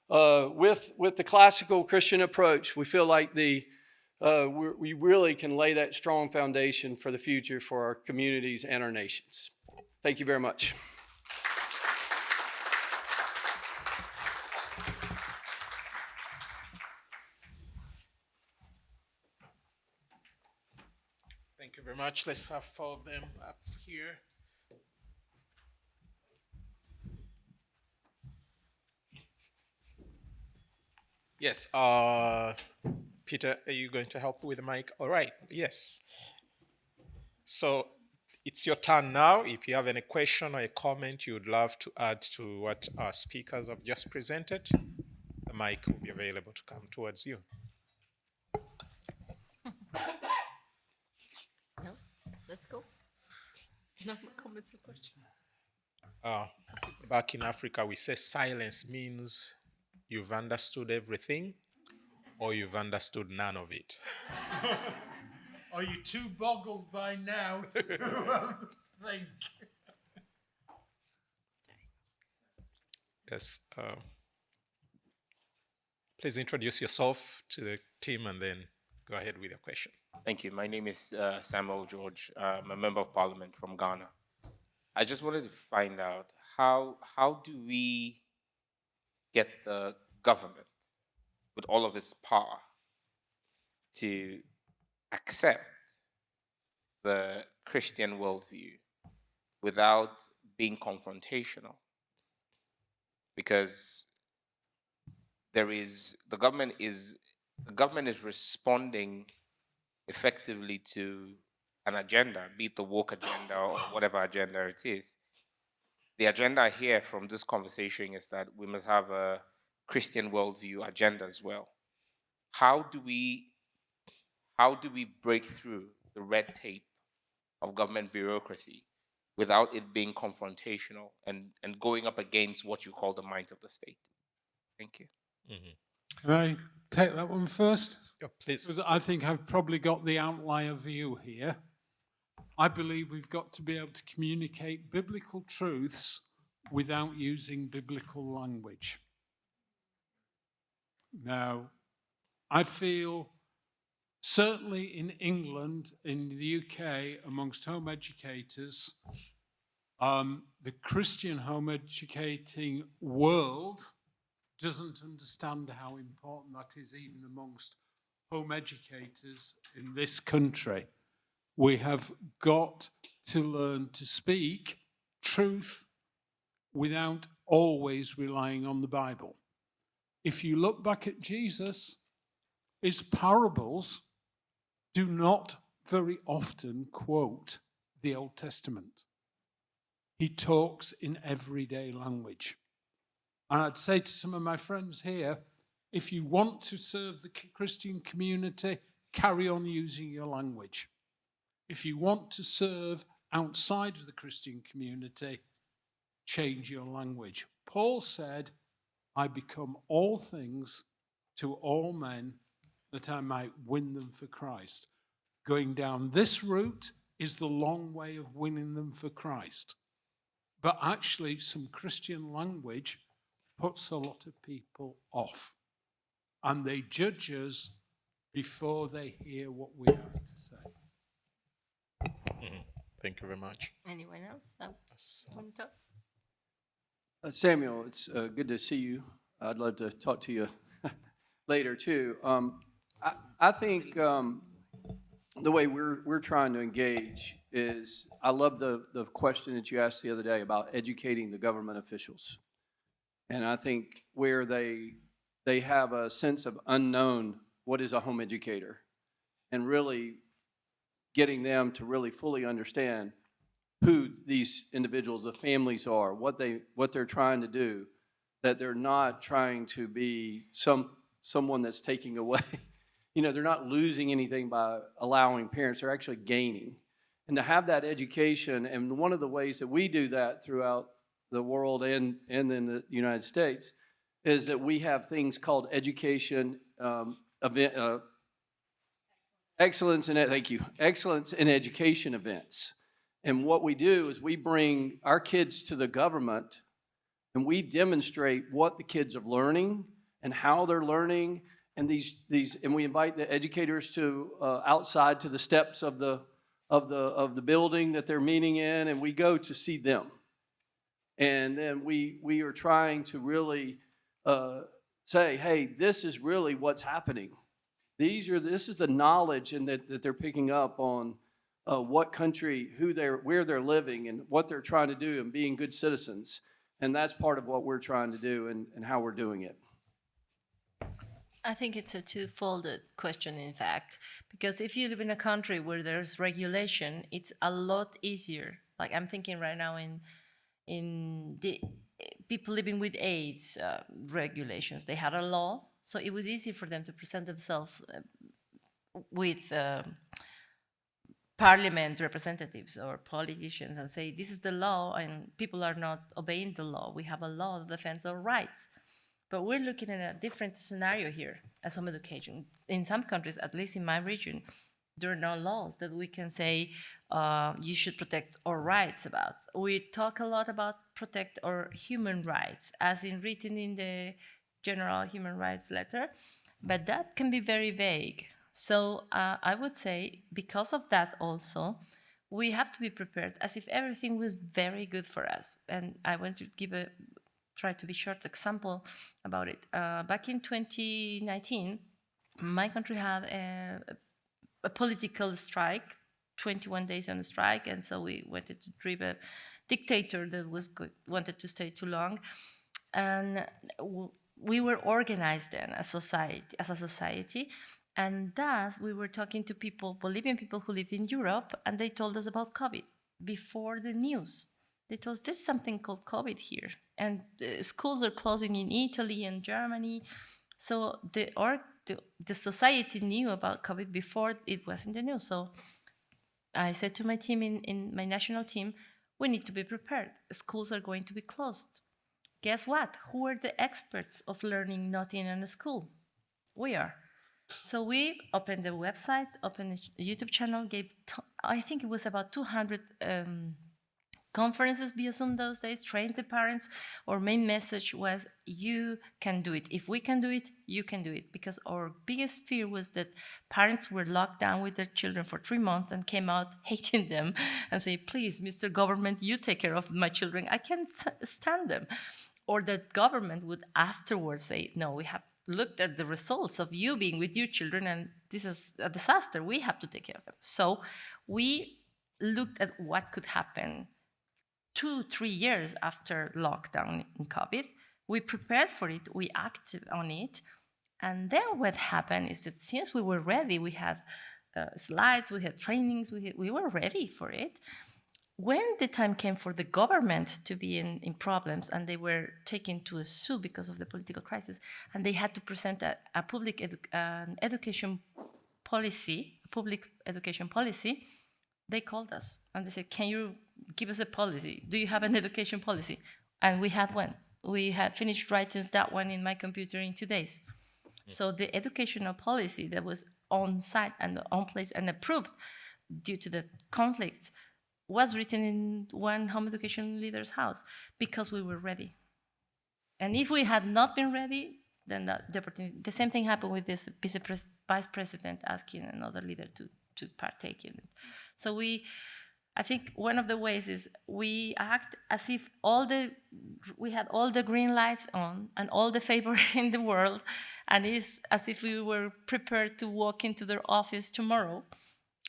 with the classical Christian approach, we feel like we really can lay that strong foundation for the future for our communities and our nations. Thank you very much. very much. Let's have 4 of them up here. Yes, Peter, are you going to help with the mic? All right, yes. So it's your turn now. If you have any question or a comment you would love to add to what our speakers have just presented, the mic will be available to come towards you. No, let's go. No more comments or questions. Back in Africa, we say silence means you've understood everything or you've understood none of it. Are you too boggled by now to think? Yes. Please introduce yourself to the team and then go ahead with your question. Thank you. My name is Samuel George. I'm a member of parliament from Ghana. I just wanted to find out how do we get the government, with all of its power, to accept the Christian worldview without being confrontational? Because the government is responding effectively to an agenda, be it the woke agenda or whatever agenda it is. The agenda here from this conversation is that we must have a Christian worldview agenda as well. How do we break through the red tape of government bureaucracy without it being confrontational and going up against what you call the might of the state? Thank you. Can I take that one first? Yeah, please. Because I think I've probably got the outlier view here. I believe we've got to be able to communicate biblical truths without using biblical language. Now, I feel certainly in England, in the UK, amongst home educators, the Christian home educating world doesn't understand how important that is, even amongst home educators in this country. We have got to learn to speak truth without always relying on the Bible. If you look back at Jesus, his parables do not very often quote the Old Testament. He talks in everyday language. And I'd say to some of my friends here, if you want to serve the Christian community, carry on using your language. If you want to serve outside of the Christian community, change your language. Paul said, I become all things to all men that I might win them for Christ. Going down this route is the long way of winning them for Christ. But actually, some Christian language puts a lot of people off. And they judge us before they hear what we have to say. Thank you very much. Anyone else? Want to talk? Samuel, it's good to see you. I'd love to talk to you later too. I think the way we're trying to engage is, I love the question that you asked the other day about educating the government officials. And I think where they have a sense of unknown, what is a home educator? And really getting them to really fully understand who these individuals, the families are, what they're trying to do, that they're not trying to be someone that's taking away. You know, they're not losing anything by allowing parents, they're actually gaining. And to have that education, and one of the ways that we do that throughout the world and in the United States is that we have things called education event, excellence in education events. And what we do is we bring our kids to the government and we demonstrate what the kids are learning and how they're learning. And and we invite the educators to outside to the steps of the building that they're meeting in, and we go to see them. And then we are trying to really say, hey, this is really what's happening. This is the knowledge and that they're picking up on what country, where they're living, and what they're trying to do, and being good citizens. And that's part of what we're trying to do and how we're doing it. I think it's a two-folded question, in fact, because if you live in a country where there's regulation, it's a lot easier. Like I'm thinking right now in the people living with AIDS regulations, they had a law, so it was easy for them to present themselves with parliament representatives or politicians and say, this is the law, and people are not obeying the law. We have a law that defends our rights. But we're looking at a different scenario here as home education. In some countries, at least in my region, there are no laws that we can say you should protect our rights about. We talk a lot about protect our human rights, as in written in the General Human Rights Letter, but that can be very vague. So I would say because of that also, we have to be prepared as if everything was very good for us. And I want to try to be short example about it. Back in 2019, my country had a political strike, 21 days on a strike, and so we wanted to drive a dictator that wanted to stay too long. And we were organized then as a society, and thus we were talking to Bolivian people who lived in Europe, and they told us about COVID before the news. They told us there's something called COVID here, and schools are closing in Italy and Germany. So the society knew about COVID before it was in the news. So I said to my team in my national team, we need to be prepared. Schools are going to be closed. Guess what? Who are the experts of learning not in a school? We are. So we opened the website, opened a YouTube channel, I think it was about 200 conferences via Zoom those days, trained the parents. Our main message was, you can do it. If we can do it, you can do it. Because our biggest fear was that parents were locked down with their children for 3 months and came out hating them and say, please, Mr. Government, you take care of my children. I can't stand them. Or that government would afterwards say, no, we have looked at the results of you being with your children, and this is a disaster. We have to take care of them. So we looked at what could happen 2-3 years after lockdown in COVID. We prepared for it, we acted on it, and then what happened is that since we were ready, we had slides, we had trainings, we were ready for it. When the time came for the government to be in problems, and they were taken to a zoo because of the political crisis, and they had to present a public education policy, they called us and they said, can you give us a policy? Do you have an education policy? And we had one. We had finished writing that one in my computer in 2 days. So the educational policy that was on site and on place and approved due to the conflicts was written in one home education leader's house because we were ready. And if we had not been ready, then the same thing happened with this vice president asking another leader to partake in it. So I think one of the ways is we act as if we had all the green lights on and all the favor in the world, and it's as if we were prepared to walk into their office tomorrow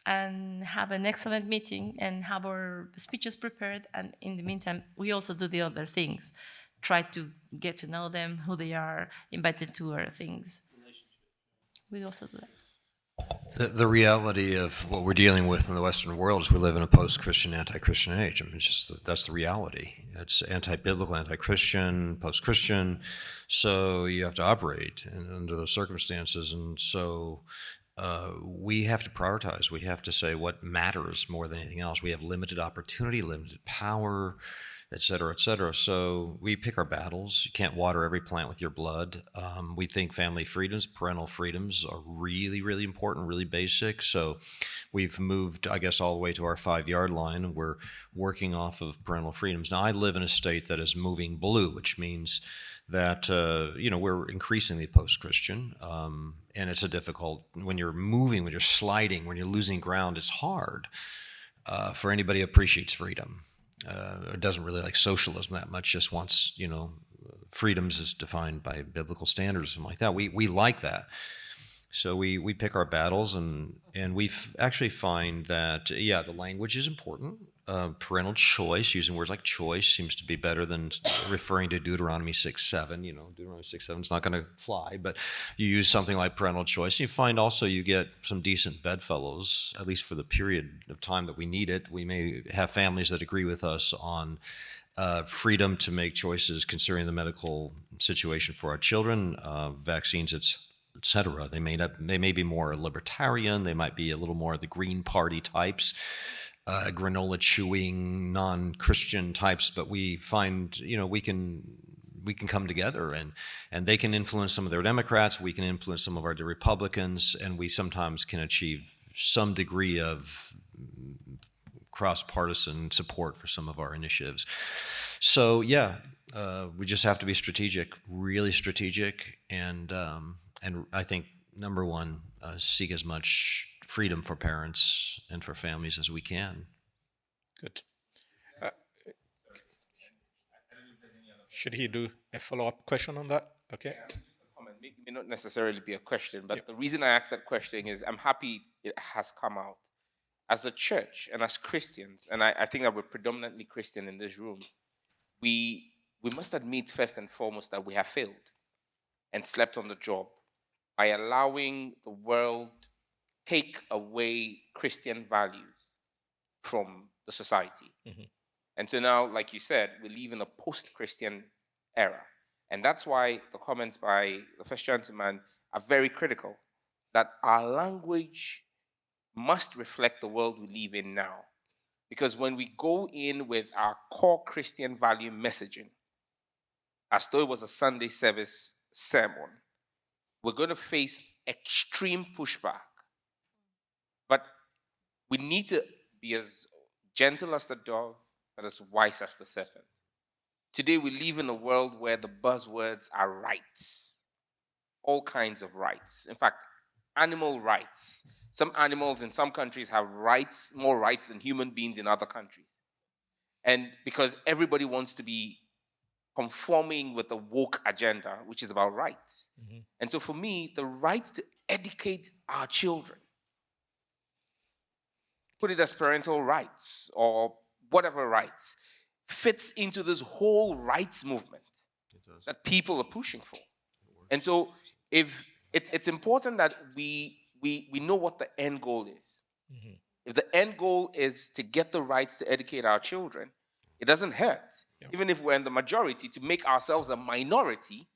and have an excellent meeting and have our speeches prepared. And in the meantime, we also do the other things. Try to get to know them, who they are, invited to our things. We also do that. The reality of what we're dealing with in the Western world is we live in a post-Christian, anti-Christian age. I mean, that's the reality. It's anti-biblical, anti-Christian, post-Christian. So you have to operate under those circumstances. And so we have to prioritize. We have to say what matters more than anything else. We have limited opportunity, limited power, et cetera, et cetera. So we pick our battles. You can't water every plant with your blood. We think family freedoms, parental freedoms are really, really important, really basic. So we've moved, I guess, all the way to our 5-yard line. We're working off of parental freedoms. Now, I live in a state that is moving blue, which means that, we're increasingly post-Christian. And it's a difficult, when you're moving, when you're sliding, when you're losing ground, it's hard for anybody who appreciates freedom. Doesn't really like socialism that much, just wants, freedoms as defined by biblical standards and like that. We like that. So we pick our battles, and we actually find that, yeah, the language is important. Parental choice, using words like choice, seems to be better than referring to Deuteronomy 6:7. Deuteronomy 6:7 is not going to fly, but you use something like parental choice. You find also you get some decent bedfellows, at least for the period of time that we need it. We may have families that agree with us on freedom to make choices concerning the medical situation for our children, vaccines, etc. They may be more libertarian. They might be a little more the Green Party types, granola chewing, non-Christian types. But we find, we can come together, and they can influence some of their Democrats. We can influence some of our Republicans, and we sometimes can achieve some degree of cross-partisan support for some of our initiatives. So yeah, we just have to be strategic, really strategic, and I think number one, seek as much freedom for parents and for families as we can. Good. Should he do a follow-up question on that? Okay. Comment may not necessarily be a question, but the reason I asked that question is I'm happy it has come out. As a church and as Christians, and I think that we're predominantly Christian in this room, we must admit first and foremost that we have failed and slept on the job by allowing the world take away Christian values from the society. Mhm. And so now, like you said, we live in a post-Christian era. And that's why the comments by the first gentleman are very critical, that our language must reflect the world we live in now. Because when we go in with our core Christian value messaging, as though it was a Sunday service sermon, we're going to face extreme pushback. But we need to be as gentle as the dove, but as wise as the serpent. Today, we live in a world where the buzzwords are rights, all kinds of rights. In fact, animal rights. Some animals in some countries have rights, more rights than human beings in other countries. And because everybody wants to be conforming with the woke agenda, which is about rights. Mhm. And so for me, the right to educate our children, put it as parental rights or whatever rights, fits into this whole rights movement that people are pushing for. And so if it's important that we know what the end goal is. Mhm. If the end goal is to get the rights to educate our children, it doesn't hurt, even if we're in the majority, to make ourselves a minority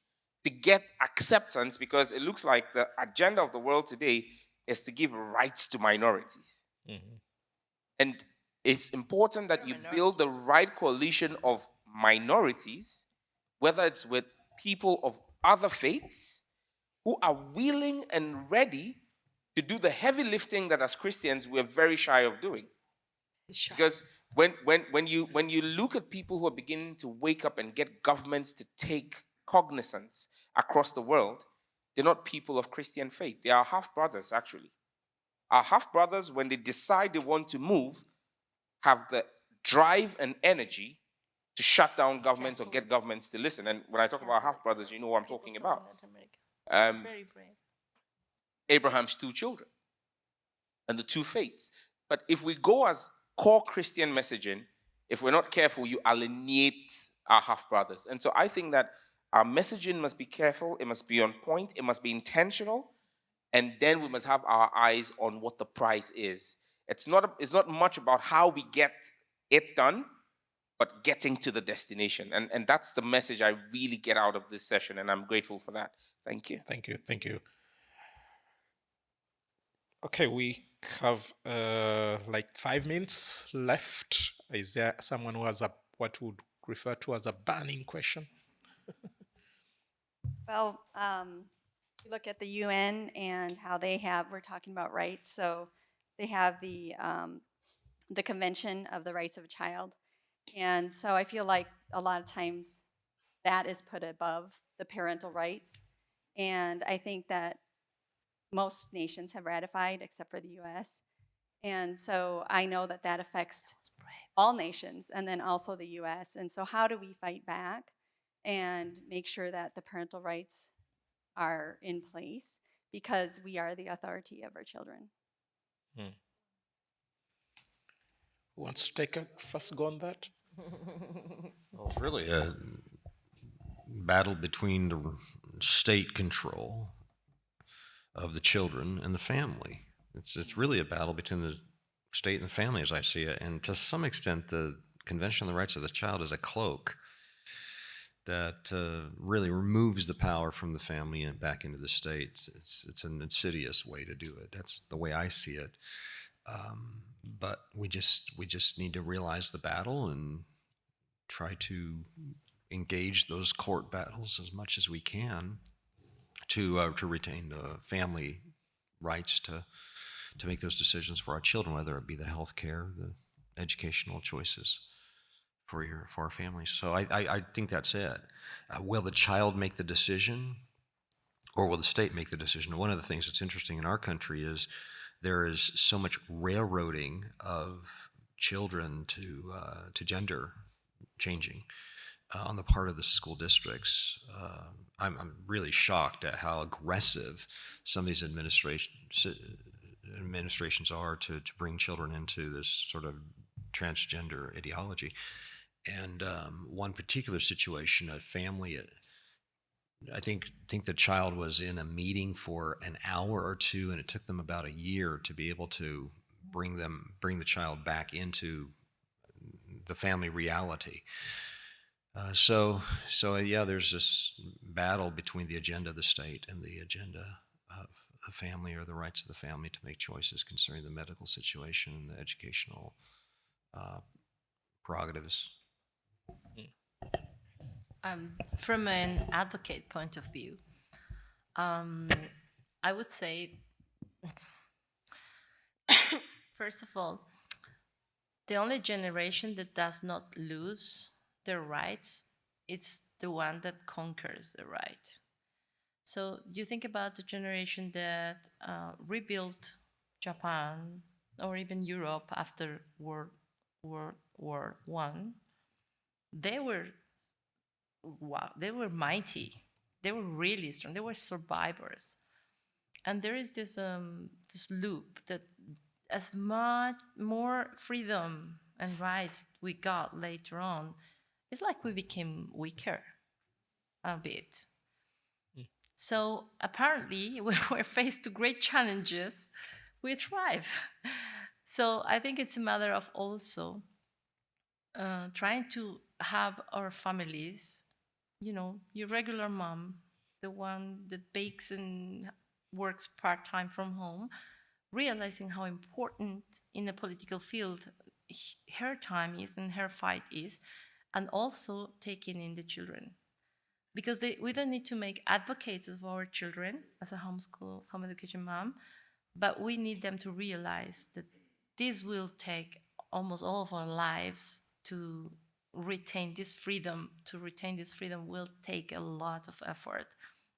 to get acceptance, because it looks like the agenda of the world today is to give rights to minorities. Mhm. And it's important that you build the right coalition of minorities, whether it's with people of other faiths who are willing and ready to do the heavy lifting that as Christians we're very shy of doing. Because when you look at people who are beginning to wake up and get governments to take cognizance across the world, they're not people of Christian faith. They are half brothers, actually. Our half brothers, when they decide they want to move, have the drive and energy to shut down governments or get governments to listen. And when I talk about half brothers, you know what I'm talking about. Very brave. Abraham's two children and the two faiths. But if we go as core Christian messaging, if we're not careful, you alienate our half brothers. And so I think that our messaging must be careful, it must be on point, it must be intentional, and then we must have our eyes on what the prize is. It's not much about how we get it done, but getting to the destination. And that's the message I really get out of this session, and I'm grateful for that. Thank you. Thank you. Thank you. Okay, we have like 5 minutes left. Is there someone who has what would refer to as a burning question? Well, you look at the UN and how we're talking about rights. So they have the Convention of the Rights of a Child. And so I feel like a lot of times that is put above the parental rights. And I think that most nations have ratified except for the US. And so I know that that affects all nations and then also the US. And so how do we fight back and make sure that the parental rights are in place? because we are the authority of our children. Who wants to take a first go on that? Well, it's really a battle between the state control of the children and the family. It's really a battle between the state and the family, as I see it. And to some extent, the Convention on the Rights of the Child is a cloak that really removes the power from the family and back into the state. It's an insidious way to do it. That's the way I see it. But we just need to realize the battle and try to engage those court battles as much as we can to retain the family rights to make those decisions for our children, whether it be the health care, the educational choices for our families. So I think that's it. Will the child make the decision, or will the state make the decision? One of the things that's interesting in our country is there is so much railroading of children to gender changing on the part of the school districts. I'm really shocked at how aggressive some of these administrations are to bring children into this sort of transgender ideology. And one particular situation, a family, I think the child was in a meeting for an hour or two, and it took them about a year to be able to bring the child back into the family reality. So yeah, there's this battle between the agenda of the state and the agenda of the family, or the rights of the family to make choices concerning the medical situation and the educational prerogatives. From an advocate point of view, I would say, first of all, the only generation that does not lose their rights, it's the one that conquers the right. So you think about the generation that rebuilt Japan or even Europe after World War I. They were mighty. They were really strong. They were survivors. And there is this loop that as much more freedom and rights we got later on, it's like we became weaker a bit. So apparently, when we're faced to great challenges, we thrive. So I think it's a matter of also trying to have our families, your regular mom, the one that bakes and works part-time from home, realizing how important in the political field her time is and her fight is, and also taking in the children. Because we don't need to make advocates of our children as a home education mom, but we need them to realize that this will take almost all of our lives to retain this freedom. To retain this freedom will take a lot of effort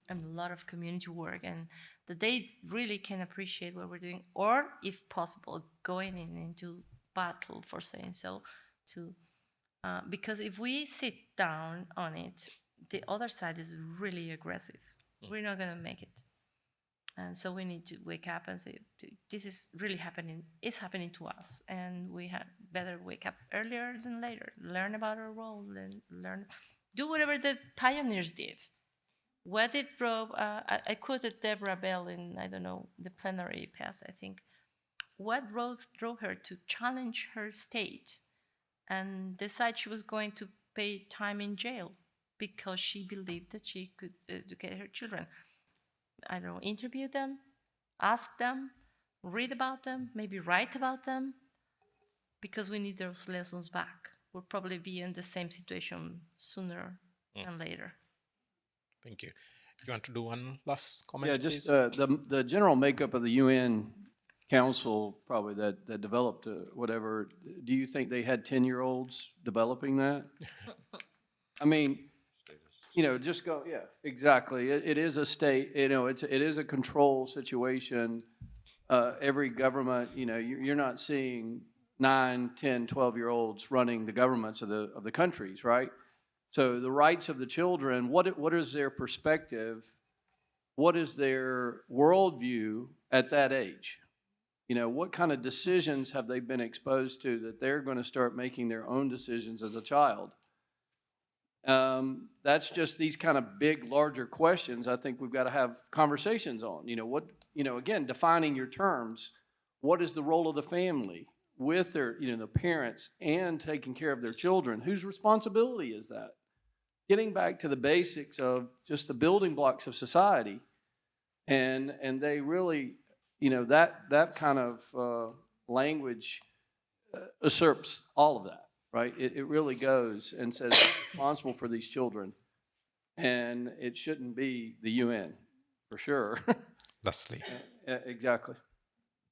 and a lot of community work, and that they really can appreciate what we're doing, or if possible, going into battle for saying so, because if we sit down on it, the other side is really aggressive. We're not going to make it. And so we need to wake up and say, this is really happening. It's happening to us. And we better wake up earlier than later. Learn about our role and do whatever the pioneers did. What did I quoted Deborah Bell in, I don't know, the plenary past, I think. What drove her to challenge her state and decide she was going to pay time in jail because she believed that she could educate her children? I don't know, interview them, ask them, read about them, maybe write about them, because we need those lessons back. We'll probably be in the same situation sooner than later. Thank you. Do you want to do one last comment, Yeah, just please? the general makeup of the UN Council, probably that developed whatever. Do you think they had 10-year-olds developing that? I mean, just go. Yeah, exactly. It is a state. It is a control situation. Every government, you're not seeing 9, 10, 12-year-olds running the governments of the countries, right? So the rights of the children, what is their perspective what is their worldview at that age? What kind of decisions have they been exposed to that they're going to start making their own decisions as a child? That's just these kind of big, larger questions I think we've got to have conversations on. Again, defining your terms. What is the role of the family with their, the parents and taking care of their children? Whose responsibility is that? Getting back to the basics of just the building blocks of society. And they really, that kind of language usurps all of that, right? It really goes and says who's responsible for these children. And it shouldn't be the UN, for sure. Leslie. Exactly.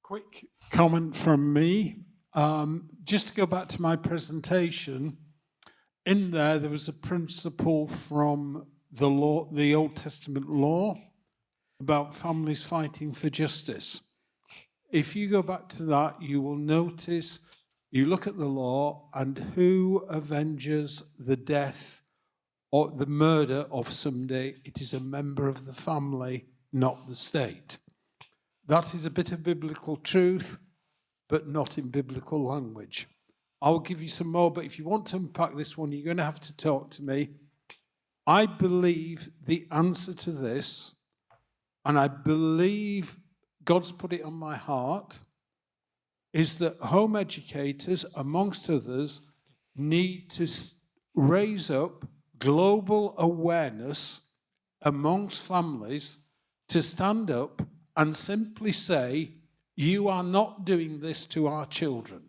Quick comment from me. Just to go back to my presentation, in there was a principle from the law, the Old Testament law, about families fighting for justice. If you go back to that, you will notice, you look at the law, and who avenges the death or the murder of somebody, it is a member of the family, not the state. That is a bit of biblical truth, but not in biblical language. I'll give you some more, but if you want to unpack this one, you're going to have to talk to me. I believe the answer to this, and I believe God's put it on my heart, is that home educators, amongst others, need to raise up global awareness amongst families to stand up and simply say, you are not doing this to our children.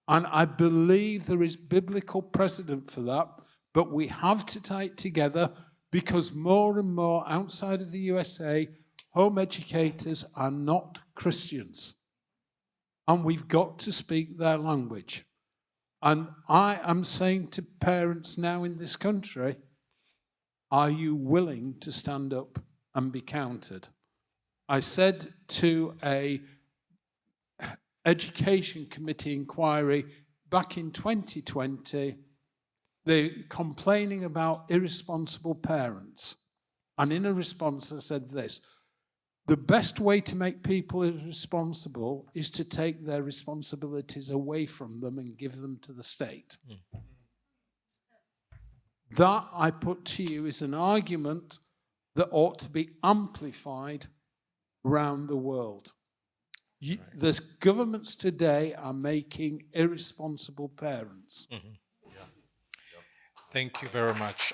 And I believe there is biblical precedent for that, but we have to tie it together because more and more outside of the USA, home educators are not Christians. And we've got to speak their language. And I am saying to parents now in this country, are you willing to stand up and be counted? I said to a education committee inquiry back in 2020, they're complaining about irresponsible parents. And in a response, I said this: the best way to make people irresponsible is to take their responsibilities away from them and give them to the state. That, I put to you, is an argument that ought to be amplified around the world. The governments today are making irresponsible parents. Mm-hmm. Thank you very much.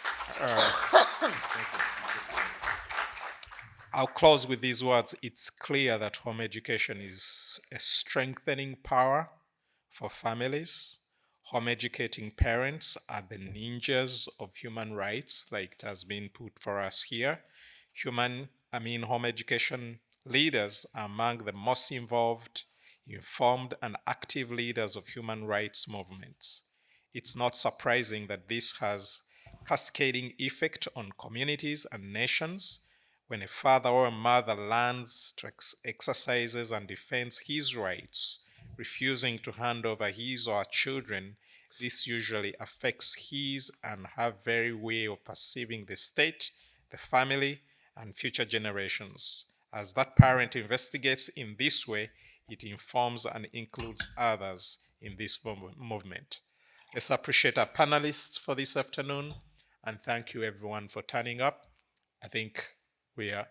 I'll close with these words. It's clear that home education is a strengthening power for families. Home educating parents are the ninjas of human rights, like it has been put for us here. Home education leaders are among the most involved, informed, and active leaders of human rights movements. It's not surprising that this has cascading effect on communities and nations. When a father or a mother learns to exercises and defends his rights, refusing to hand over his or her children, this usually affects his and her very way of perceiving the state, the family, and future generations. As that parent investigates in this way, it informs and includes others in this movement. Let's appreciate our panelists for this afternoon, and thank you everyone for turning up. I think we are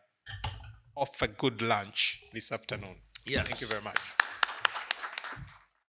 off a good lunch this afternoon. Yes. Thank you very much.